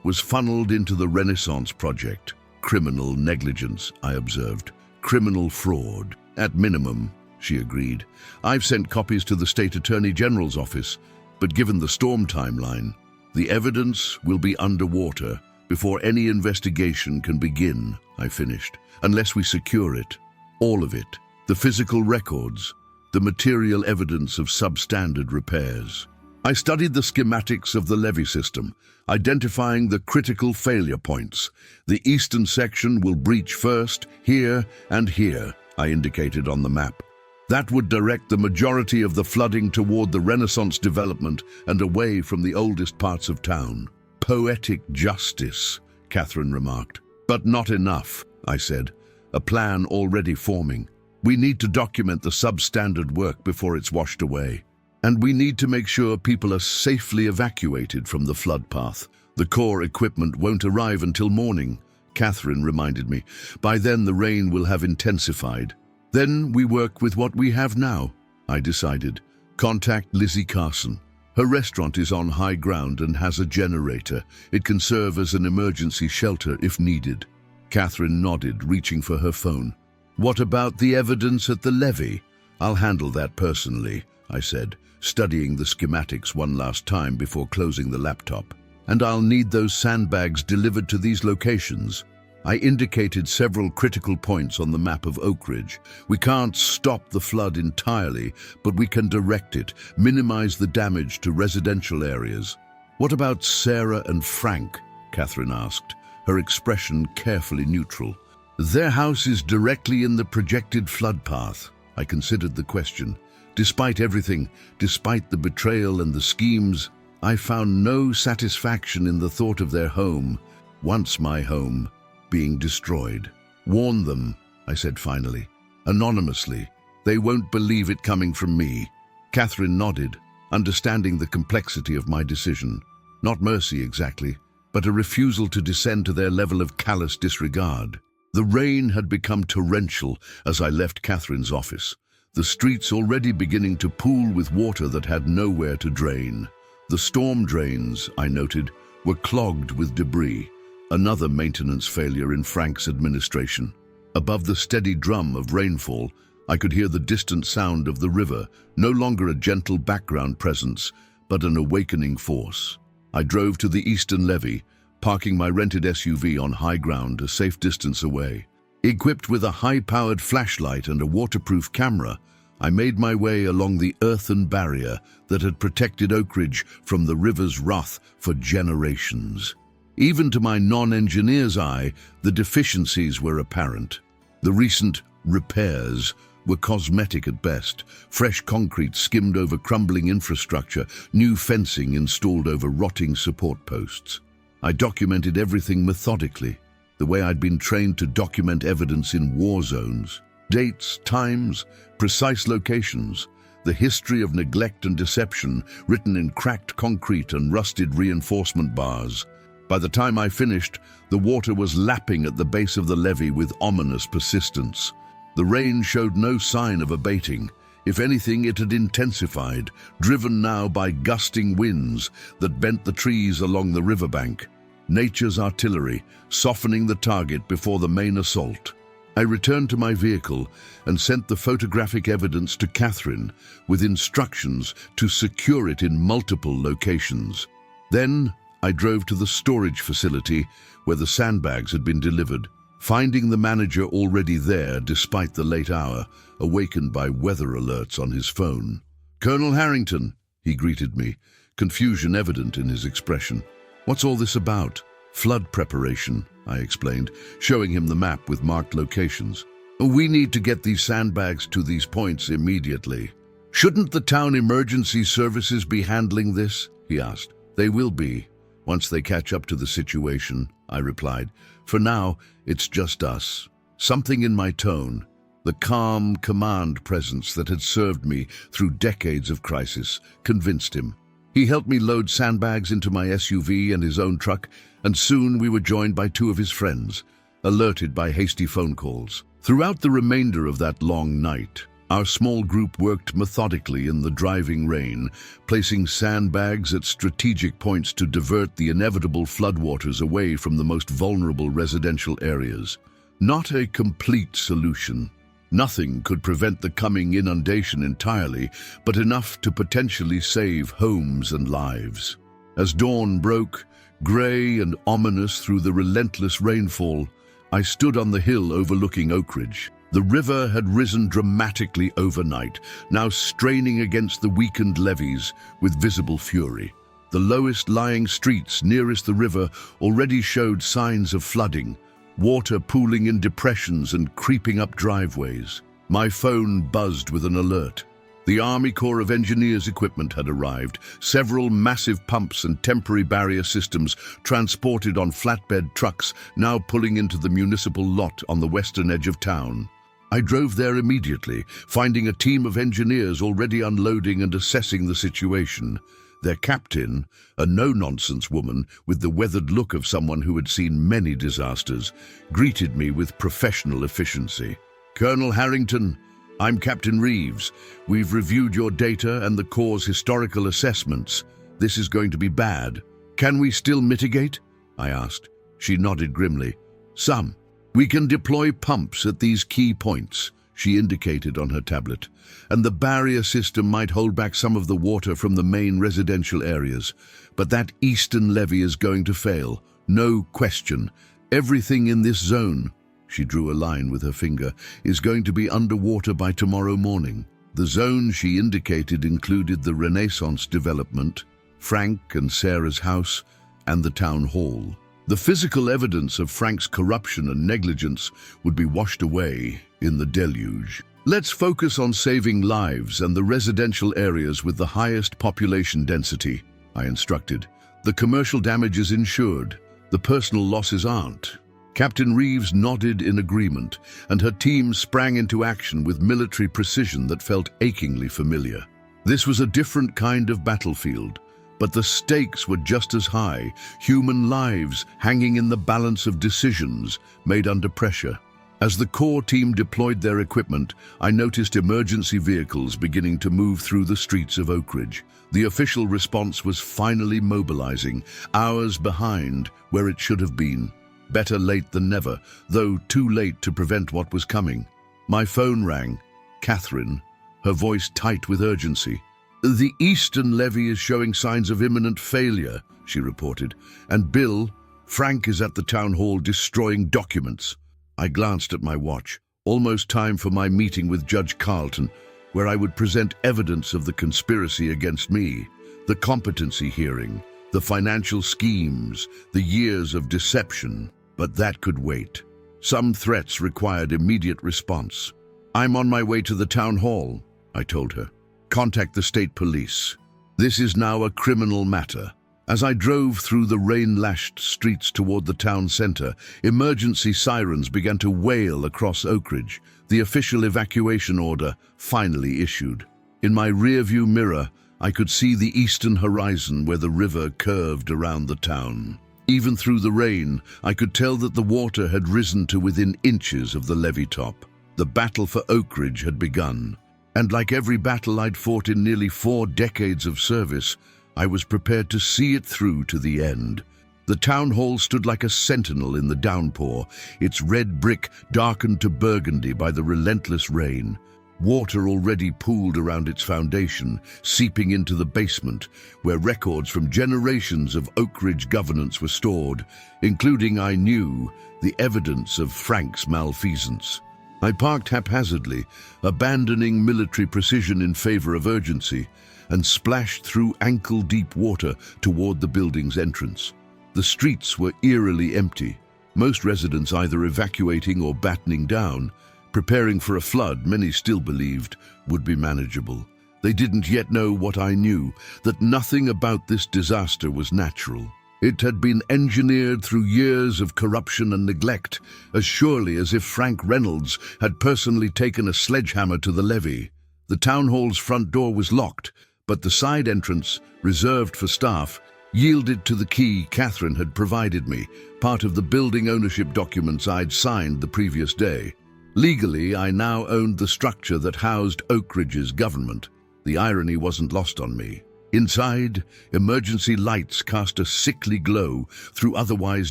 was funneled into the Renaissance project. Criminal negligence, I observed. Criminal fraud. At minimum, she agreed. I've sent copies to the State Attorney General's office, but given the storm timeline, the evidence will be underwater before any investigation can begin, I finished, unless we secure it. All of it. The physical records, the material evidence of substandard repairs. I studied the schematics of the levee system, identifying the critical failure points. The eastern section will breach first, here and here, I indicated on the map. That would direct the majority of the flooding toward the Renaissance development and away from the oldest parts of town. Poetic justice, Catherine remarked. But not enough, I said, a plan already forming. We need to document the substandard work before it's washed away. And we need to make sure people are safely evacuated from the flood path. The core equipment won't arrive until morning, Catherine reminded me. By then the rain will have intensified. Then we work with what we have now, I decided. Contact Lizzie Carson. Her restaurant is on high ground and has a generator. It can serve as an emergency shelter if needed. Catherine nodded, reaching for her phone. What about the evidence at the levee? I'll handle that personally, I said, studying the schematics one last time before closing the laptop. And I'll need those sandbags delivered to these locations. I indicated several critical points on the map of Oak Ridge. We can't stop the flood entirely, but we can direct it, minimize the damage to residential areas. What about Sarah and Frank? Catherine asked, her expression carefully neutral. Their house is directly in the projected flood path. I considered the question. Despite everything, despite the betrayal and the schemes, I found no satisfaction in the thought of their home, once my home, being destroyed. Warn them, I said finally, anonymously. They won't believe it coming from me. Catherine nodded, understanding the complexity of my decision. Not mercy exactly, but a refusal to descend to their level of callous disregard. The rain had become torrential as I left Catherine's office, the streets already beginning to pool with water that had nowhere to drain. The storm drains, I noted, were clogged with debris, another maintenance failure in Frank's administration. Above the steady drum of rainfall, I could hear the distant sound of the river, no longer a gentle background presence, but an awakening force. I drove to the eastern levee, parking my rented SUV on high ground a safe distance away. Equipped with a high-powered flashlight and a waterproof camera, I made my way along the earthen barrier that had protected Oak Ridge from the river's wrath for generations. Even to my non-engineer's eye, the deficiencies were apparent. The recent repairs were cosmetic at best. Fresh concrete skimmed over crumbling infrastructure, new fencing installed over rotting support posts. I documented everything methodically, the way I'd been trained to document evidence in war zones. Dates, times, precise locations, the history of neglect and deception written in cracked concrete and rusted reinforcement bars. By the time I finished, the water was lapping at the base of the levee with ominous persistence. The rain showed no sign of abating. If anything, it had intensified, driven now by gusting winds that bent the trees along the riverbank. Nature's artillery, softening the target before the main assault. I returned to my vehicle and sent the photographic evidence to Catherine with instructions to secure it in multiple locations. Then I drove to the storage facility where the sandbags had been delivered, finding the manager already there despite the late hour, awakened by weather alerts on his phone. "Colonel Harrington," he greeted me, confusion evident in his expression. "What's all this about?" "Flood preparation," I explained, showing him the map with marked locations. "We need to get these sandbags to these points immediately." "Shouldn't the town emergency services be handling this?" he asked. "They will be, once they catch up to the situation," I replied. "For now, it's just us." Something in my tone, the calm command presence that had served me through decades of crisis, convinced him. He helped me load sandbags into my SUV and his own truck, and soon we were joined by two of his friends, alerted by hasty phone calls. Throughout the remainder of that long night, our small group worked methodically in the driving rain, placing sandbags at strategic points to divert the inevitable floodwaters away from the most vulnerable residential areas. Not a complete solution. Nothing could prevent the coming inundation entirely, but enough to potentially save homes and lives. As dawn broke, grey and ominous through the relentless rainfall, I stood on the hill overlooking Oak Ridge. The river had risen dramatically overnight, now straining against the weakened levees with visible fury. The lowest-lying streets nearest the river already showed signs of flooding, water pooling in depressions and creeping up driveways. My phone buzzed with an alert. The Army Corps of Engineers equipment had arrived, several massive pumps and temporary barrier systems transported on flatbed trucks now pulling into the municipal lot on the western edge of town. I drove there immediately, finding a team of engineers already unloading and assessing the situation. Their captain, a no-nonsense woman with the weathered look of someone who had seen many disasters, greeted me with professional efficiency. "Colonel Harrington, I'm Captain Reeves. We've reviewed your data and the Corps' historical assessments. This is going to be bad. Can we still mitigate?" I asked. She nodded grimly. "Some. We can deploy pumps at these key points," she indicated on her tablet, "and the barrier system might hold back some of the water from the main residential areas. But that eastern levee is going to fail. No question. Everything in this zone," she drew a line with her finger, "is going to be underwater by tomorrow morning." The zone she indicated included the Renaissance development, Frank and Sarah's house, and the town hall. The physical evidence of Frank's corruption and negligence would be washed away in the deluge. "Let's focus on saving lives and the residential areas with the highest population density," I instructed. "The commercial damage is insured. The personal losses aren't." Captain Reeves nodded in agreement, and her team sprang into action with military precision that felt achingly familiar. This was a different kind of battlefield, but the stakes were just as high, human lives hanging in the balance of decisions made under pressure. As the Corps team deployed their equipment, I noticed emergency vehicles beginning to move through the streets of Oak Ridge. The official response was finally mobilizing, hours behind where it should have been. Better late than never, though too late to prevent what was coming. My phone rang. Catherine, her voice tight with urgency. "The eastern levee is showing signs of imminent failure," she reported. "And Bill, Frank is at the town hall destroying documents." I glanced at my watch. Almost time for my meeting with Judge Carlton, where I would present evidence of the conspiracy against me, the competency hearing, the financial schemes, the years of deception. But that could wait. Some threats required immediate response. "I'm on my way to the town hall," I told her. "Contact the state police. This is now a criminal matter." As I drove through the rain-lashed streets toward the town center, emergency sirens began to wail across Oak Ridge. The official evacuation order finally issued. In my rearview mirror, I could see the eastern horizon where the river curved around the town. Even through the rain, I could tell that the water had risen to within inches of the levee top. The battle for Oak Ridge had begun. And like every battle I'd fought in nearly 4 decades of service, I was prepared to see it through to the end. The town hall stood like a sentinel in the downpour, its red brick darkened to burgundy by the relentless rain. Water already pooled around its foundation, seeping into the basement, where records from generations of Oak Ridge governance were stored, including, I knew, the evidence of Frank's malfeasance. I parked haphazardly, abandoning military precision in favor of urgency, and splashed through ankle-deep water toward the building's entrance. The streets were eerily empty, most residents either evacuating or battening down, preparing for a flood many still believed would be manageable. They didn't yet know what I knew, that nothing about this disaster was natural. It had been engineered through years of corruption and neglect, as surely as if Frank Reynolds had personally taken a sledgehammer to the levee. The town hall's front door was locked, but the side entrance, reserved for staff, yielded to the key Catherine had provided me, part of the building ownership documents I'd signed the previous day. Legally, I now owned the structure that housed Oak Ridge's government. The irony wasn't lost on me. Inside, emergency lights cast a sickly glow through otherwise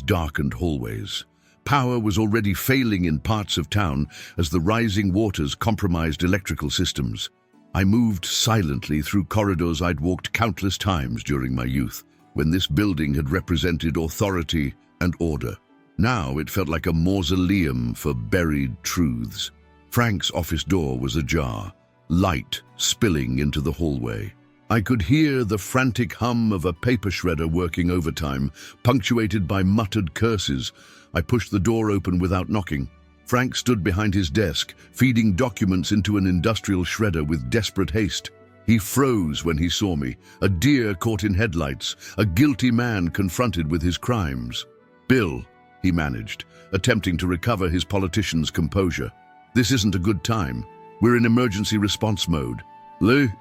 darkened hallways. Power was already failing in parts of town as the rising waters compromised electrical systems. I moved silently through corridors I'd walked countless times during my youth, when this building had represented authority and order. Now it felt like a mausoleum for buried truths. Frank's office door was ajar, light spilling into the hallway. I could hear the frantic hum of a paper shredder working overtime, punctuated by muttered curses. I pushed the door open without knocking. Frank stood behind his desk, feeding documents into an industrial shredder with desperate haste. He froze when he saw me, a deer caught in headlights, a guilty man confronted with his crimes. "Bill," he managed, attempting to recover his politician's composure. "This isn't a good time. We're in emergency response mode."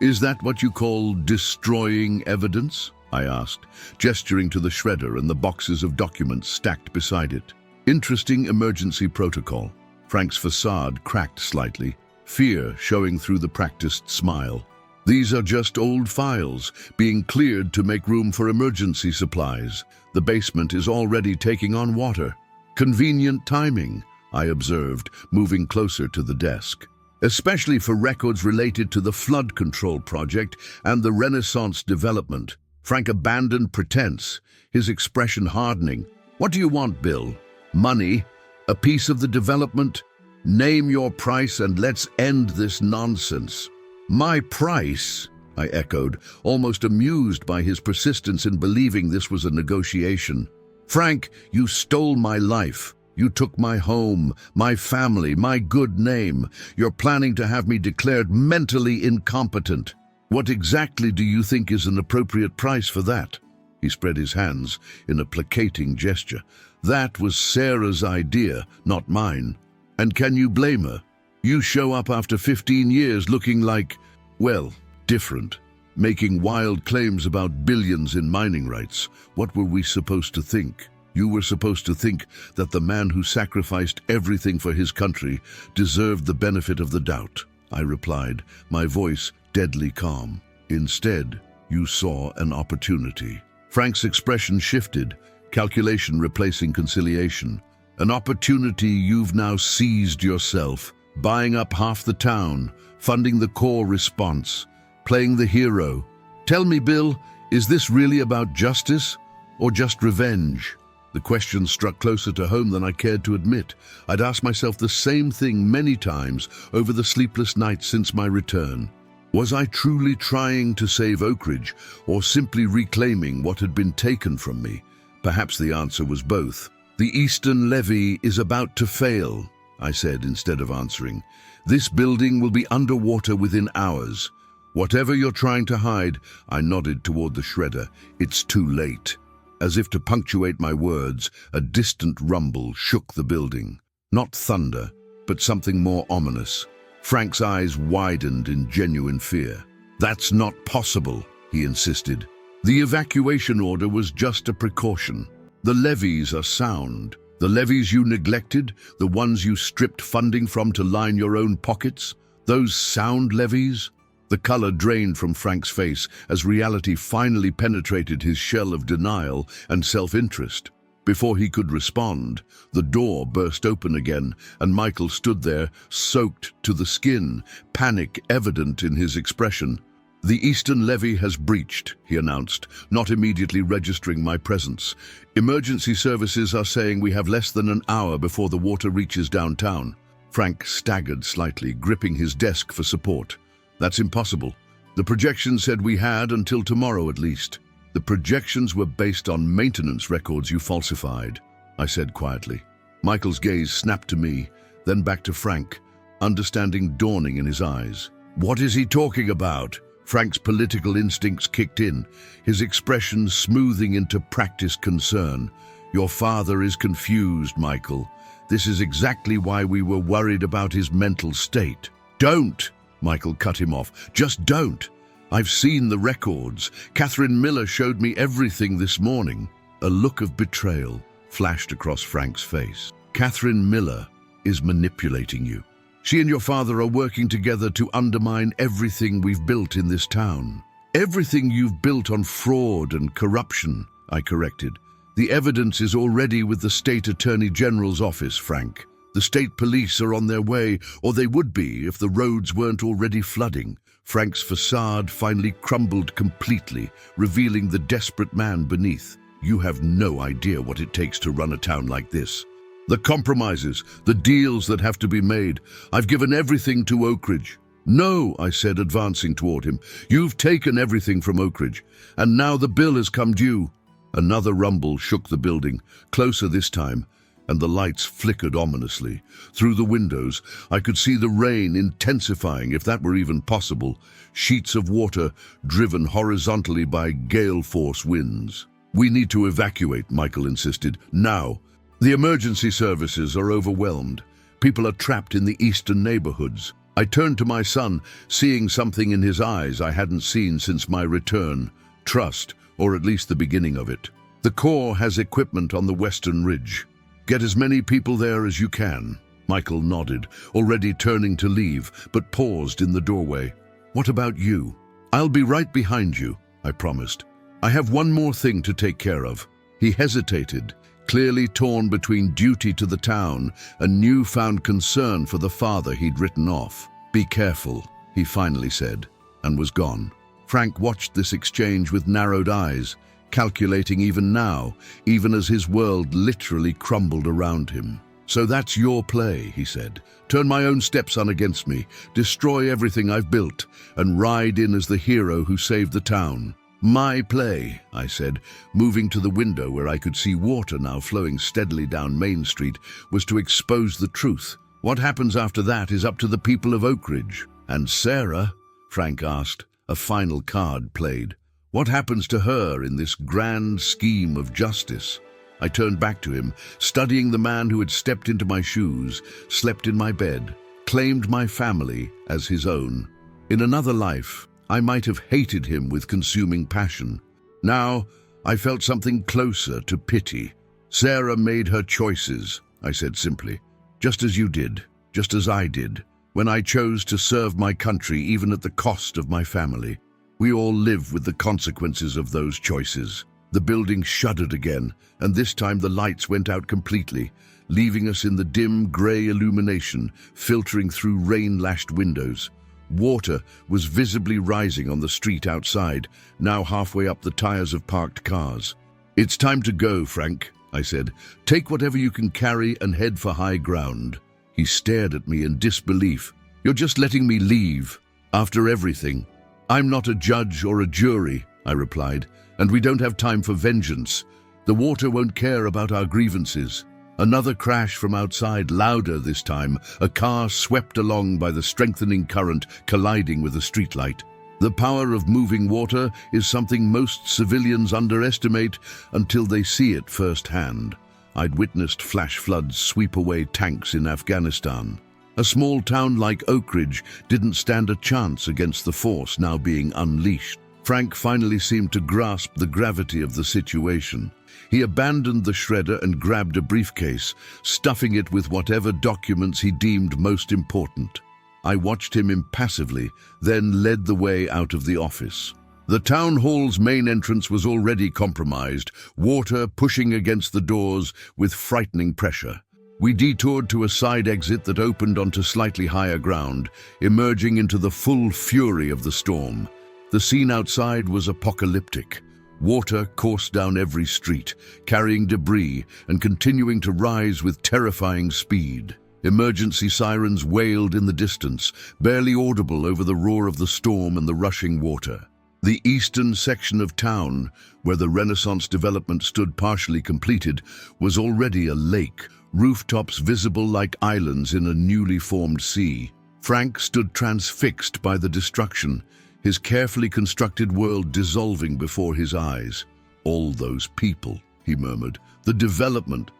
"Is that what you call destroying evidence?" I asked, gesturing to the shredder and the boxes of documents stacked beside it. "Interesting emergency protocol." Frank's facade cracked slightly, fear showing through the practiced smile. "These are just old files, being cleared to make room for emergency supplies. The basement is already taking on water." "Convenient timing," I observed, moving closer to the desk. "Especially for records related to the flood control project and the Renaissance development." Frank abandoned pretense, his expression hardening. "What do you want, Bill? Money? A piece of the development? Name your price and let's end this nonsense." "My price?" I echoed, almost amused by his persistence in believing this was a negotiation. "Frank, you stole my life. You took my home, my family, my good name. You're planning to have me declared mentally incompetent. What exactly do you think is an appropriate price for that?" He spread his hands in a placating gesture. "That was Sarah's idea, not mine. And can you blame her? You show up after 15 years looking like, well, different, making wild claims about billions in mining rights. What were we supposed to think? You were supposed to think that the man who sacrificed everything for his country deserved the benefit of the doubt," I replied, my voice deadly calm. "Instead, you saw an opportunity." Frank's expression shifted, calculation replacing conciliation. "An opportunity you've now seized yourself, buying up half the town, funding the core response, playing the hero. Tell me, Bill, is this really about justice or just revenge?" The question struck closer to home than I cared to admit. I'd asked myself the same thing many times over the sleepless nights since my return. Was I truly trying to save Oak Ridge, or simply reclaiming what had been taken from me? Perhaps the answer was both. "The Eastern Levee is about to fail," I said instead of answering. "This building will be underwater within hours. Whatever you're trying to hide," I nodded toward the shredder, "it's too late." As if to punctuate my words, a distant rumble shook the building. Not thunder, but something more ominous. Frank's eyes widened in genuine fear. "That's not possible," he insisted. "The evacuation order was just a precaution. The levees are sound. The levees you neglected, the ones you stripped funding from to line your own pockets, those sound levees?" The color drained from Frank's face as reality finally penetrated his shell of denial and self-interest. Before he could respond, the door burst open again, and Michael stood there, soaked to the skin, panic evident in his expression. "The Eastern Levee has breached," he announced, not immediately registering my presence. "Emergency services are saying we have less than an hour before the water reaches downtown." Frank staggered slightly, gripping his desk for support. "That's impossible. The projections said we had until tomorrow at least." "The projections were based on maintenance records you falsified," I said quietly. Michael's gaze snapped to me, then back to Frank, understanding dawning in his eyes. "What is he talking about?" Frank's political instincts kicked in, his expression smoothing into practiced concern. "Your father is confused, Michael. This is exactly why we were worried about his mental state." "Don't!" Michael cut him off. "Just don't! I've seen the records. Catherine Miller showed me everything this morning." A look of betrayal flashed across Frank's face. "Catherine Miller is manipulating you. She and your father are working together to undermine everything we've built in this town. Everything you've built on fraud and corruption," I corrected. "The evidence is already with the State Attorney General's office, Frank. The state police are on their way, or they would be if the roads weren't already flooding." Frank's facade finally crumbled completely, revealing the desperate man beneath. "You have no idea what it takes to run a town like this. The compromises, the deals that have to be made. I've given everything to Oak Ridge." "No," I said, advancing toward him. "You've taken everything from Oak Ridge, and now the bill has come due." Another rumble shook the building, closer this time. and the lights flickered ominously. Through the windows, I could see the rain intensifying, if that were even possible, sheets of water driven horizontally by gale-force winds. "We need to evacuate," Michael insisted. "Now. The emergency services are overwhelmed. People are trapped in the eastern neighborhoods." I turned to my son, seeing something in his eyes I hadn't seen since my return. Trust, or at least the beginning of it. "The Corps has equipment on the western ridge. Get as many people there as you can." Michael nodded, already turning to leave, but paused in the doorway. "What about you?" "I'll be right behind you," I promised. "I have one more thing to take care of." He hesitated, clearly torn between duty to the town and newfound concern for the father he'd written off. "Be careful," he finally said, and was gone. Frank watched this exchange with narrowed eyes, calculating even now, even as his world literally crumbled around him. "So that's your play," he said. "Turn my own stepson against me, destroy everything I've built, and ride in as the hero who saved the town." "My play," I said, moving to the window where I could see water now flowing steadily down Main Street, "was to expose the truth. What happens after that is up to the people of Oak Ridge." "And Sarah?" Frank asked, a final card played. "What happens to her in this grand scheme of justice?" I turned back to him, studying the man who had stepped into my shoes, slept in my bed, claimed my family as his own. In another life, I might have hated him with consuming passion. Now, I felt something closer to pity. "Sarah made her choices," I said simply. "Just as you did, just as I did, when I chose to serve my country even at the cost of my family. We all live with the consequences of those choices." The building shuddered again, and this time the lights went out completely, leaving us in the dim grey illumination filtering through rain-lashed windows. Water was visibly rising on the street outside, now halfway up the tires of parked cars. "It's time to go, Frank," I said. "Take whatever you can carry and head for high ground." He stared at me in disbelief. "You're just letting me leave, after everything." "I'm not a judge or a jury," I replied, "and we don't have time for vengeance. The water won't care about our grievances." Another crash from outside, louder this time, a car swept along by the strengthening current, colliding with a streetlight. The power of moving water is something most civilians underestimate until they see it firsthand. I'd witnessed flash floods sweep away tanks in Afghanistan. A small town like Oak Ridge didn't stand a chance against the force now being unleashed. Frank finally seemed to grasp the gravity of the situation. He abandoned the shredder and grabbed a briefcase, stuffing it with whatever documents he deemed most important. I watched him impassively, then led the way out of the office. The town hall's main entrance was already compromised, water pushing against the doors with frightening pressure. We detoured to a side exit that opened onto slightly higher ground, emerging into the full fury of the storm. The scene outside was apocalyptic. Water coursed down every street, carrying debris and continuing to rise with terrifying speed. Emergency sirens wailed in the distance, barely audible over the roar of the storm and the rushing water. The eastern section of town, where the Renaissance development stood partially completed, was already a lake, rooftops visible like islands in a newly formed sea. Frank stood transfixed by the destruction, his carefully constructed world dissolving before his eyes. "All those people," he murmured. The development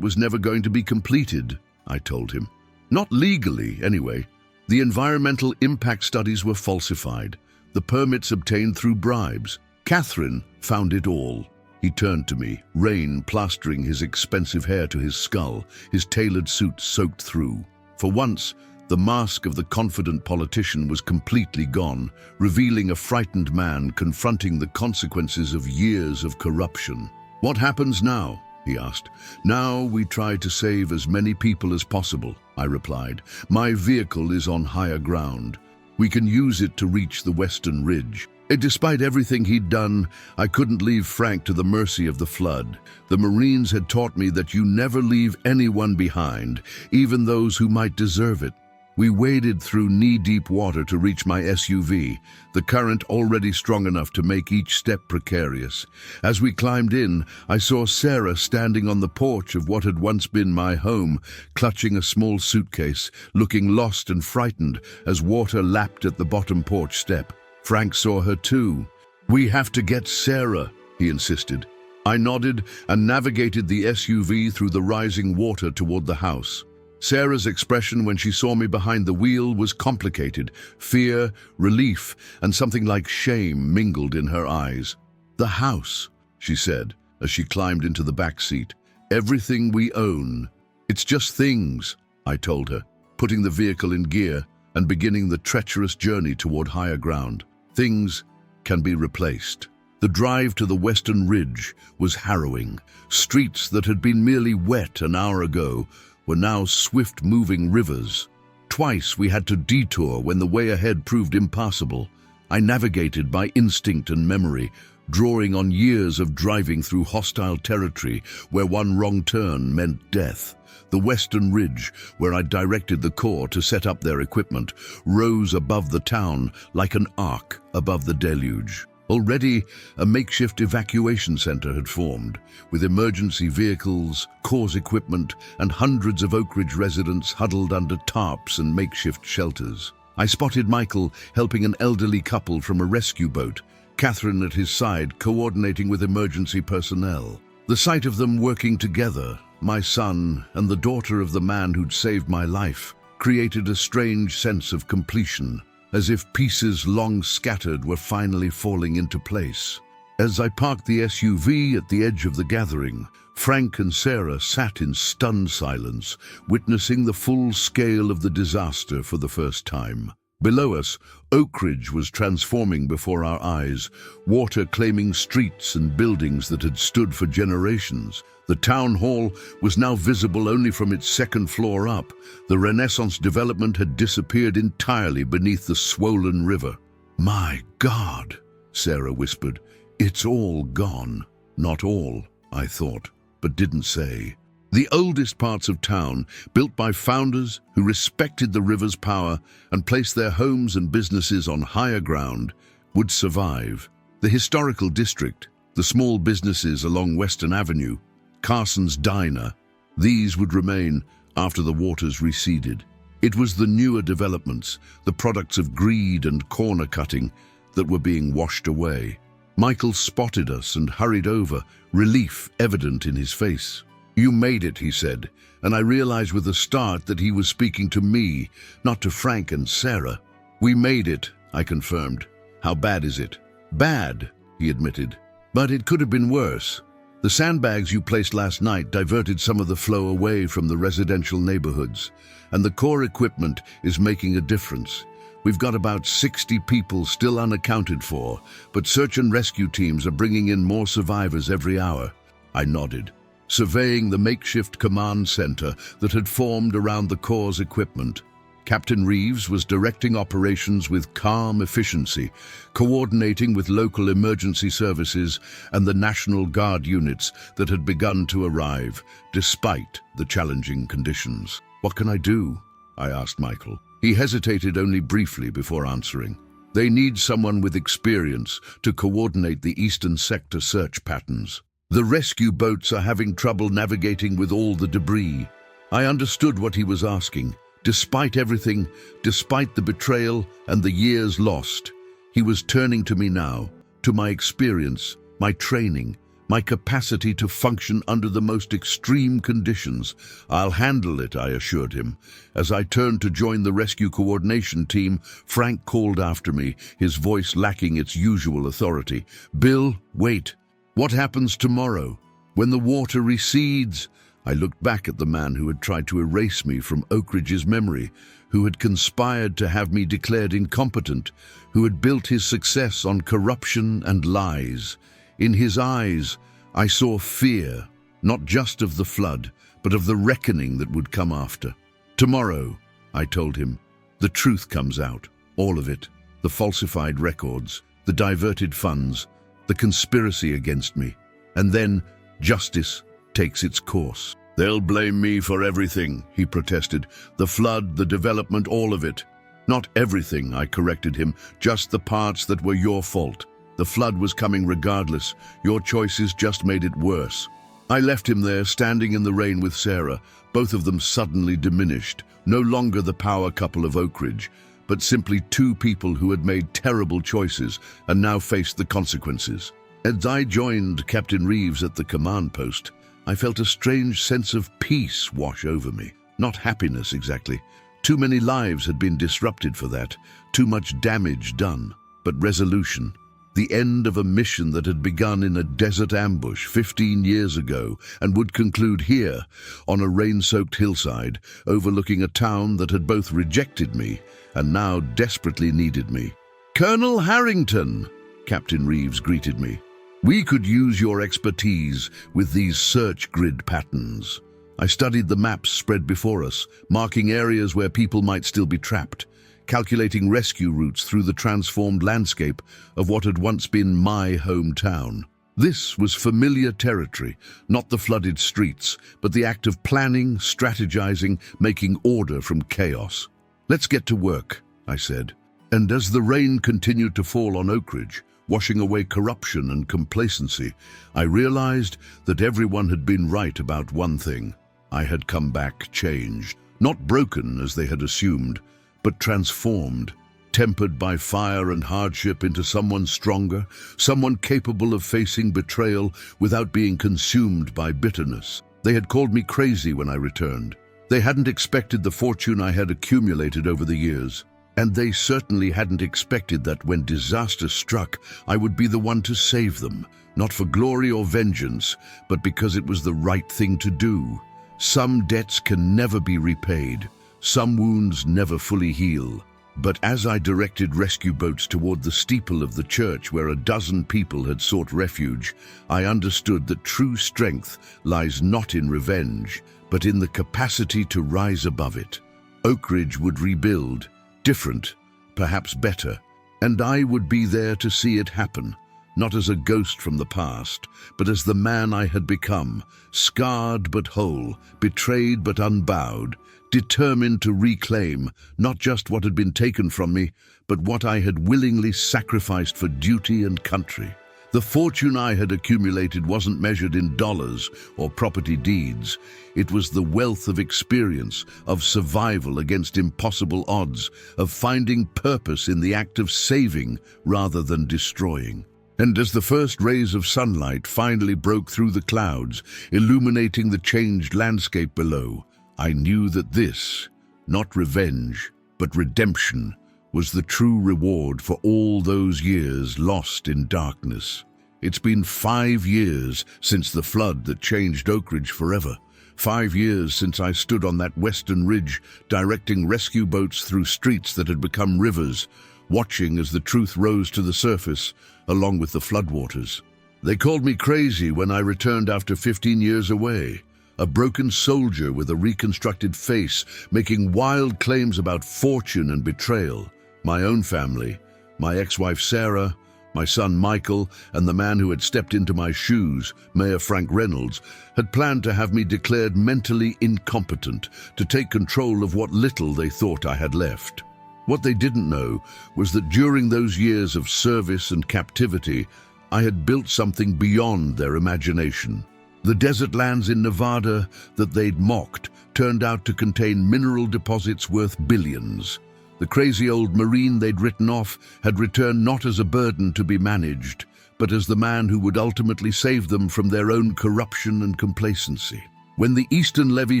was never going to be completed," I told him. "Not legally, anyway. The environmental impact studies were falsified, the permits obtained through bribes. Catherine found it all." He turned to me, rain plastering his expensive hair to his skull, his tailored suit soaked through. For once, the mask of the confident politician was completely gone, revealing a frightened man confronting the consequences of years of corruption. "What happens now?" he asked. "Now we try to save as many people as possible," I replied. "My vehicle is on higher ground. We can use it to reach the western ridge." Despite everything he'd done, I couldn't leave Frank to the mercy of the flood. The Marines had taught me that you never leave anyone behind, even those who might deserve it. We waded through knee-deep water to reach my SUV, the current already strong enough to make each step precarious. As we climbed in, I saw Sarah standing on the porch of what had once been my home, clutching a small suitcase, looking lost and frightened as water lapped at the bottom porch step. Frank saw her too. "We have to get Sarah," he insisted. I nodded and navigated the SUV through the rising water toward the house. Sarah's expression when she saw me behind the wheel was complicated. Fear, relief, and something like shame mingled in her eyes. "The house," she said as she climbed into the back seat. "Everything we own." "It's just things," I told her, putting the vehicle in gear and beginning the treacherous journey toward higher ground. Things can be replaced. The drive to the western ridge was harrowing. Streets that had been merely wet an hour ago were now swift-moving rivers. Twice we had to detour when the way ahead proved impassable. I navigated by instinct and memory, drawing on years of driving through hostile territory where one wrong turn meant death. The western ridge, where I directed the Corps to set up their equipment, rose above the town like an ark above the deluge. Already, a makeshift evacuation center had formed, with emergency vehicles, Corps equipment, and hundreds of Oak Ridge residents huddled under tarps and makeshift shelters. I spotted Michael helping an elderly couple from a rescue boat, Catherine at his side coordinating with emergency personnel. The sight of them working together, my son and the daughter of the man who'd saved my life, created a strange sense of completion, as if pieces long scattered were finally falling into place. As I parked the SUV at the edge of the gathering, Frank and Sarah sat in stunned silence, witnessing the full scale of the disaster for the first time. Below us, Oak Ridge was transforming before our eyes, water claiming streets and buildings that had stood for generations. The town hall was now visible only from its second floor up. The Renaissance development had disappeared entirely beneath the swollen river. "My God," Sarah whispered, "it's all gone." Not all, I thought, but didn't say. The oldest parts of town, built by founders who respected the river's power and placed their homes and businesses on higher ground, would survive. The historical district, the small businesses along Western Avenue, Carson's Diner, these would remain after the waters receded. It was the newer developments, the products of greed and corner cutting, that were being washed away. Michael spotted us and hurried over, relief evident in his face. "You made it," he said, and I realized with a start that he was speaking to me, not to Frank and Sarah. "We made it," I confirmed. "How bad is it?" "Bad," he admitted, "but it could have been worse. The sandbags you placed last night diverted some of the flow away from the residential neighborhoods, and the Corps equipment is making a difference. We've got about 60 people still unaccounted for, but search and rescue teams are bringing in more survivors every hour." I nodded, surveying the makeshift command center that had formed around the Corps' equipment. Captain Reeves was directing operations with calm efficiency, coordinating with local emergency services and the National Guard units that had begun to arrive, despite the challenging conditions. "What can I do?" I asked Michael. He hesitated only briefly before answering. "They need someone with experience to coordinate the eastern sector search patterns. The rescue boats are having trouble navigating with all the debris." I understood what he was asking. Despite everything, despite the betrayal and the years lost, he was turning to me now, to my experience, my training, my capacity to function under the most extreme conditions. "I'll handle it," I assured him. As I turned to join the rescue coordination team, Frank called after me, his voice lacking its usual authority. "Bill, wait. What happens tomorrow? When the water recedes?" I looked back at the man who had tried to erase me from Oak Ridge's memory, who had conspired to have me declared incompetent, who had built his success on corruption and lies. In his eyes, I saw fear, not just of the flood, but of the reckoning that would come after. "Tomorrow," I told him, "the truth comes out, all of it, the falsified records, the diverted funds, the conspiracy against me, and then justice takes its course." "They'll blame me for everything," he protested. "The flood, the development, all of it." "Not everything," I corrected him, "just the parts that were your fault. The flood was coming regardless. Your choices just made it worse." I left him there, standing in the rain with Sarah, both of them suddenly diminished, no longer the power couple of Oak Ridge, but simply two people who had made terrible choices and now faced the consequences. As I joined Captain Reeves at the command post, I felt a strange sense of peace wash over me. Not happiness exactly. Too many lives had been disrupted for that, too much damage done, but resolution. The end of a mission that had begun in a desert ambush 15 years ago and would conclude here, on a rain-soaked hillside, overlooking a town that had both rejected me and now desperately needed me. "Colonel Harrington," Captain Reeves greeted me. "We could use your expertise with these search grid patterns." I studied the maps spread before us, marking areas where people might still be trapped, calculating rescue routes through the transformed landscape of what had once been my hometown. This was familiar territory, not the flooded streets, but the act of planning, strategizing, making order from chaos. "Let's get to work," I said. And as the rain continued to fall on Oak Ridge, washing away corruption and complacency, I realized that everyone had been right about one thing. I had come back changed, not broken as they had assumed, but transformed, tempered by fire and hardship into someone stronger, someone capable of facing betrayal without being consumed by bitterness. They had called me crazy when I returned. They hadn't expected the fortune I had accumulated over the years. And they certainly hadn't expected that when disaster struck, I would be the one to save them, not for glory or vengeance, but because it was the right thing to do. Some debts can never be repaid. Some wounds never fully heal. But as I directed rescue boats toward the steeple of the church where a dozen people had sought refuge, I understood that true strength lies not in revenge, but in the capacity to rise above it. Oak Ridge would rebuild, different, perhaps better, and I would be there to see it happen, not as a ghost from the past, but as the man I had become, scarred but whole, betrayed but unbowed, determined to reclaim not just what had been taken from me, but what I had willingly sacrificed for duty and country. The fortune I had accumulated wasn't measured in dollars or property deeds. It was the wealth of experience, of survival against impossible odds, of finding purpose in the act of saving rather than destroying. And as the first rays of sunlight finally broke through the clouds, illuminating the changed landscape below, I knew that this, not revenge, but redemption, was the true reward for all those years lost in darkness. It's been 5 years since the flood that changed Oak Ridge forever. 5 years since I stood on that western ridge, directing rescue boats through streets that had become rivers, watching as the truth rose to the surface, along with the floodwaters. They called me crazy when I returned after 15 years away. A broken soldier with a reconstructed face, making wild claims about fortune and betrayal. My own family, my ex-wife Sarah, my son Michael, and the man who had stepped into my shoes, Mayor Frank Reynolds, had planned to have me declared mentally incompetent, to take control of what little they thought I had left. What they didn't know was that during those years of service and captivity, I had built something beyond their imagination. The desert lands in Nevada that they'd mocked turned out to contain mineral deposits worth billions. The crazy old Marine they'd written off had returned not as a burden to be managed, but as the man who would ultimately save them from their own corruption and complacency. When the Eastern levee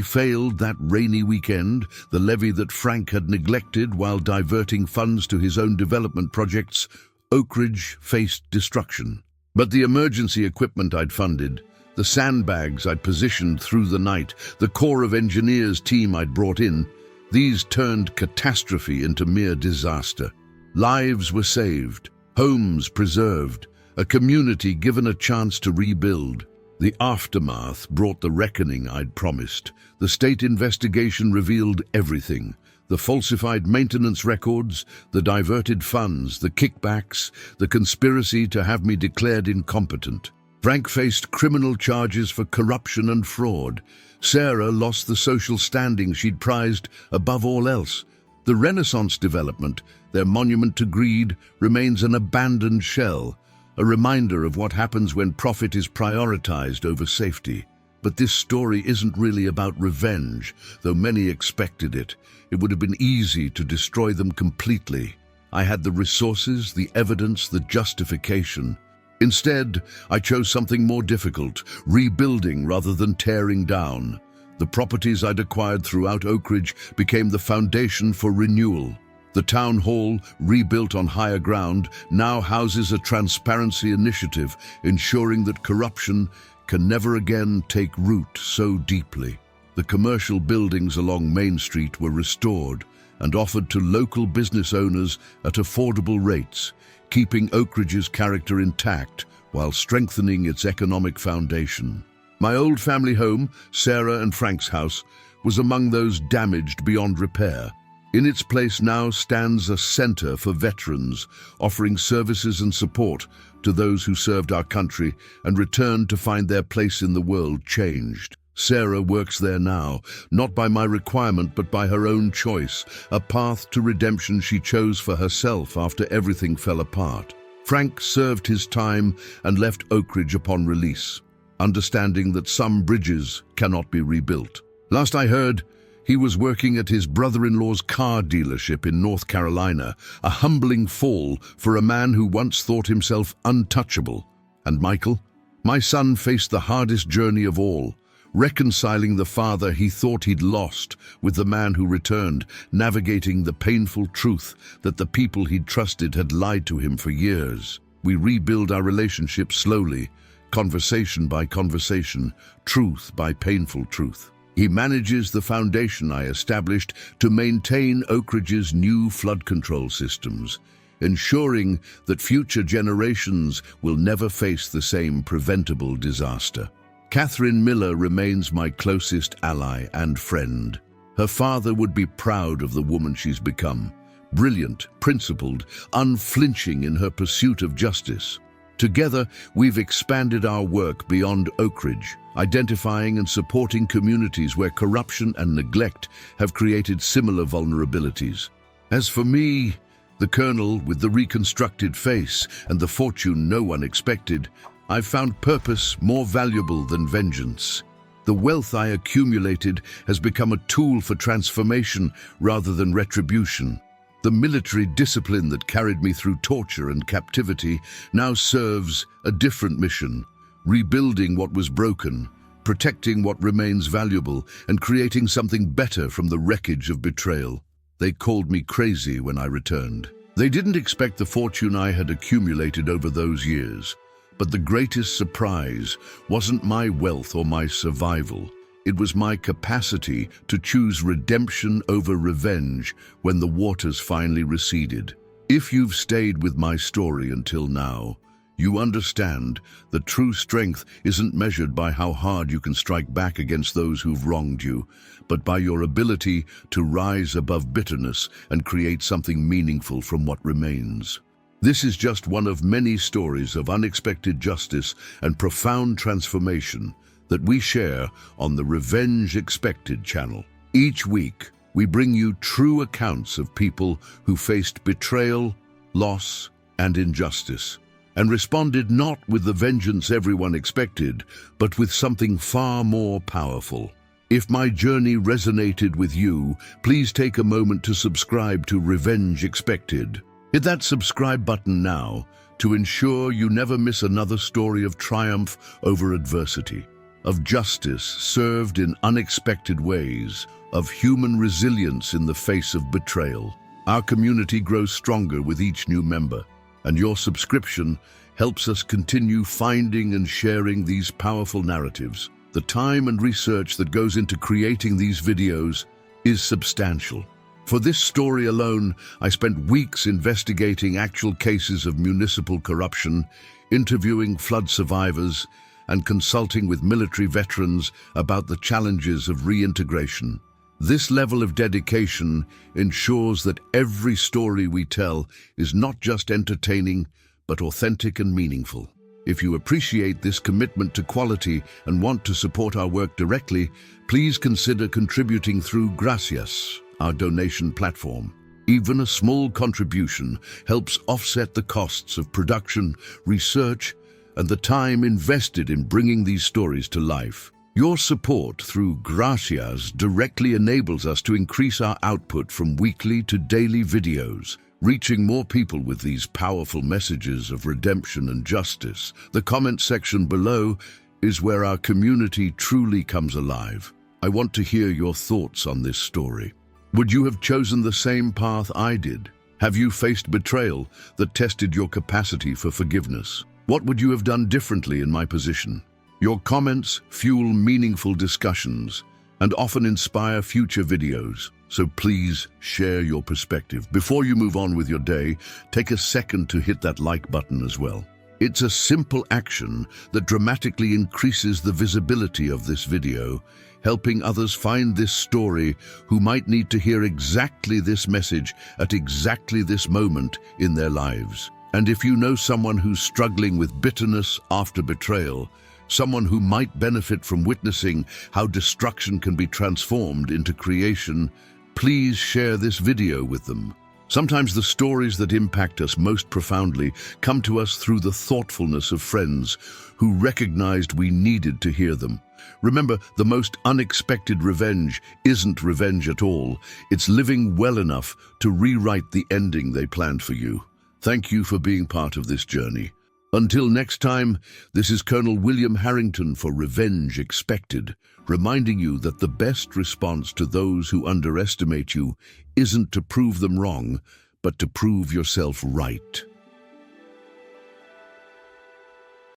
failed that rainy weekend, the levee that Frank had neglected while diverting funds to his own development projects, Oak Ridge faced destruction. But the emergency equipment I'd funded, the sandbags I'd positioned through the night, the Corps of Engineers team I'd brought in, these turned catastrophe into mere disaster. Lives were saved, homes preserved, a community given a chance to rebuild. The aftermath brought the reckoning I'd promised. The state investigation revealed everything. The falsified maintenance records, the diverted funds, the kickbacks, the conspiracy to have me declared incompetent. Frank faced criminal charges for corruption and fraud. Sarah lost the social standing she'd prized above all else. The Renaissance development, their monument to greed, remains an abandoned shell, a reminder of what happens when profit is prioritized over safety. But this story isn't really about revenge, though many expected it. It would have been easy to destroy them completely. I had the resources, the evidence, the justification. Instead, I chose something more difficult, rebuilding rather than tearing down. The properties I'd acquired throughout Oak Ridge became the foundation for renewal. The town hall, rebuilt on higher ground, now houses a transparency initiative, ensuring that corruption can never again take root so deeply. The commercial buildings along Main Street were restored and offered to local business owners at affordable rates, keeping Oak Ridge's character intact while strengthening its economic foundation. My old family home, Sarah and Frank's house, was among those damaged beyond repair. In its place now stands a center for veterans, offering services and support to those who served our country and returned to find their place in the world changed. Sarah works there now, not by my requirement but by her own choice, a path to redemption she chose for herself after everything fell apart. Frank served his time and left Oak Ridge upon release, understanding that some bridges cannot be rebuilt. Last I heard, he was working at his brother-in-law's car dealership in North Carolina, a humbling fall for a man who once thought himself untouchable. And Michael? My son faced the hardest journey of all, reconciling the father he thought he'd lost with the man who returned, navigating the painful truth that the people he'd trusted had lied to him for years. We rebuild our relationship slowly, conversation by conversation, truth by painful truth. He manages the foundation I established to maintain Oak Ridge's new flood control systems, ensuring that future generations will never face the same preventable disaster. Catherine Miller remains my closest ally and friend. Her father would be proud of the woman she's become, brilliant, principled, unflinching in her pursuit of justice. Together, we've expanded our work beyond Oak Ridge, identifying and supporting communities where corruption and neglect have created similar vulnerabilities. As for me, the colonel with the reconstructed face and the fortune no one expected, I've found purpose more valuable than vengeance. The wealth I accumulated has become a tool for transformation rather than retribution. The military discipline that carried me through torture and captivity now serves a different mission, rebuilding what was broken, protecting what remains valuable, and creating something better from the wreckage of betrayal. They called me crazy when I returned. They didn't expect the fortune I had accumulated over those years. But the greatest surprise wasn't my wealth or my survival. It was my capacity to choose redemption over revenge when the waters finally receded. If you've stayed with my story until now, you understand that true strength isn't measured by how hard you can strike back against those who've wronged you, but by your ability to rise above bitterness and create something meaningful from what remains. This is just one of many stories of unexpected justice and profound transformation that we share on the Revenge Expected channel. Each week, we bring you true accounts of people who faced betrayal, loss, and injustice, and responded not with the vengeance everyone expected, but with something far more powerful. If my journey resonated with you, please take a moment to subscribe to Revenge Expected. Hit that subscribe button now to ensure you never miss another story of triumph over adversity, of justice served in unexpected ways, of human resilience in the face of betrayal. Our community grows stronger with each new member, and your subscription helps us continue finding and sharing these powerful narratives. The time and research that goes into creating these videos is substantial. For this story alone, I spent weeks investigating actual cases of municipal corruption, interviewing flood survivors, and consulting with military veterans about the challenges of reintegration. This level of dedication ensures that every story we tell is not just entertaining, but authentic and meaningful. If you appreciate this commitment to quality and want to support our work directly, please consider contributing through Gracias, our donation platform. Even a small contribution helps offset the costs of production, research, and the time invested in bringing these stories to life. Your support through Gracias directly enables us to increase our output from weekly to daily videos, reaching more people with these powerful messages of redemption and justice. The comment section below is where our community truly comes alive. I want to hear your thoughts on this story. Would you have chosen the same path I did? Have you faced betrayal that tested your capacity for forgiveness? What would you have done differently in my position? Your comments fuel meaningful discussions and often inspire future videos, so please share your perspective. Before you move on with your day, take a second to hit that like button as well. It's a simple action that dramatically increases the visibility of this video, helping others find this story who might need to hear exactly this message at exactly this moment in their lives. And if you know someone who's struggling with bitterness after betrayal, someone who might benefit from witnessing how destruction can be transformed into creation, please share this video with them. Sometimes the stories that impact us most profoundly come to us through the thoughtfulness of friends who recognized we needed to hear them. Remember, the most unexpected revenge isn't revenge at all. It's living well enough to rewrite the ending they planned for you. Thank you for being part of this journey. Until next time, this is Colonel William Harrington for Revenge Expected, reminding you that the best response to those who underestimate you isn't to prove them wrong, but to prove yourself right.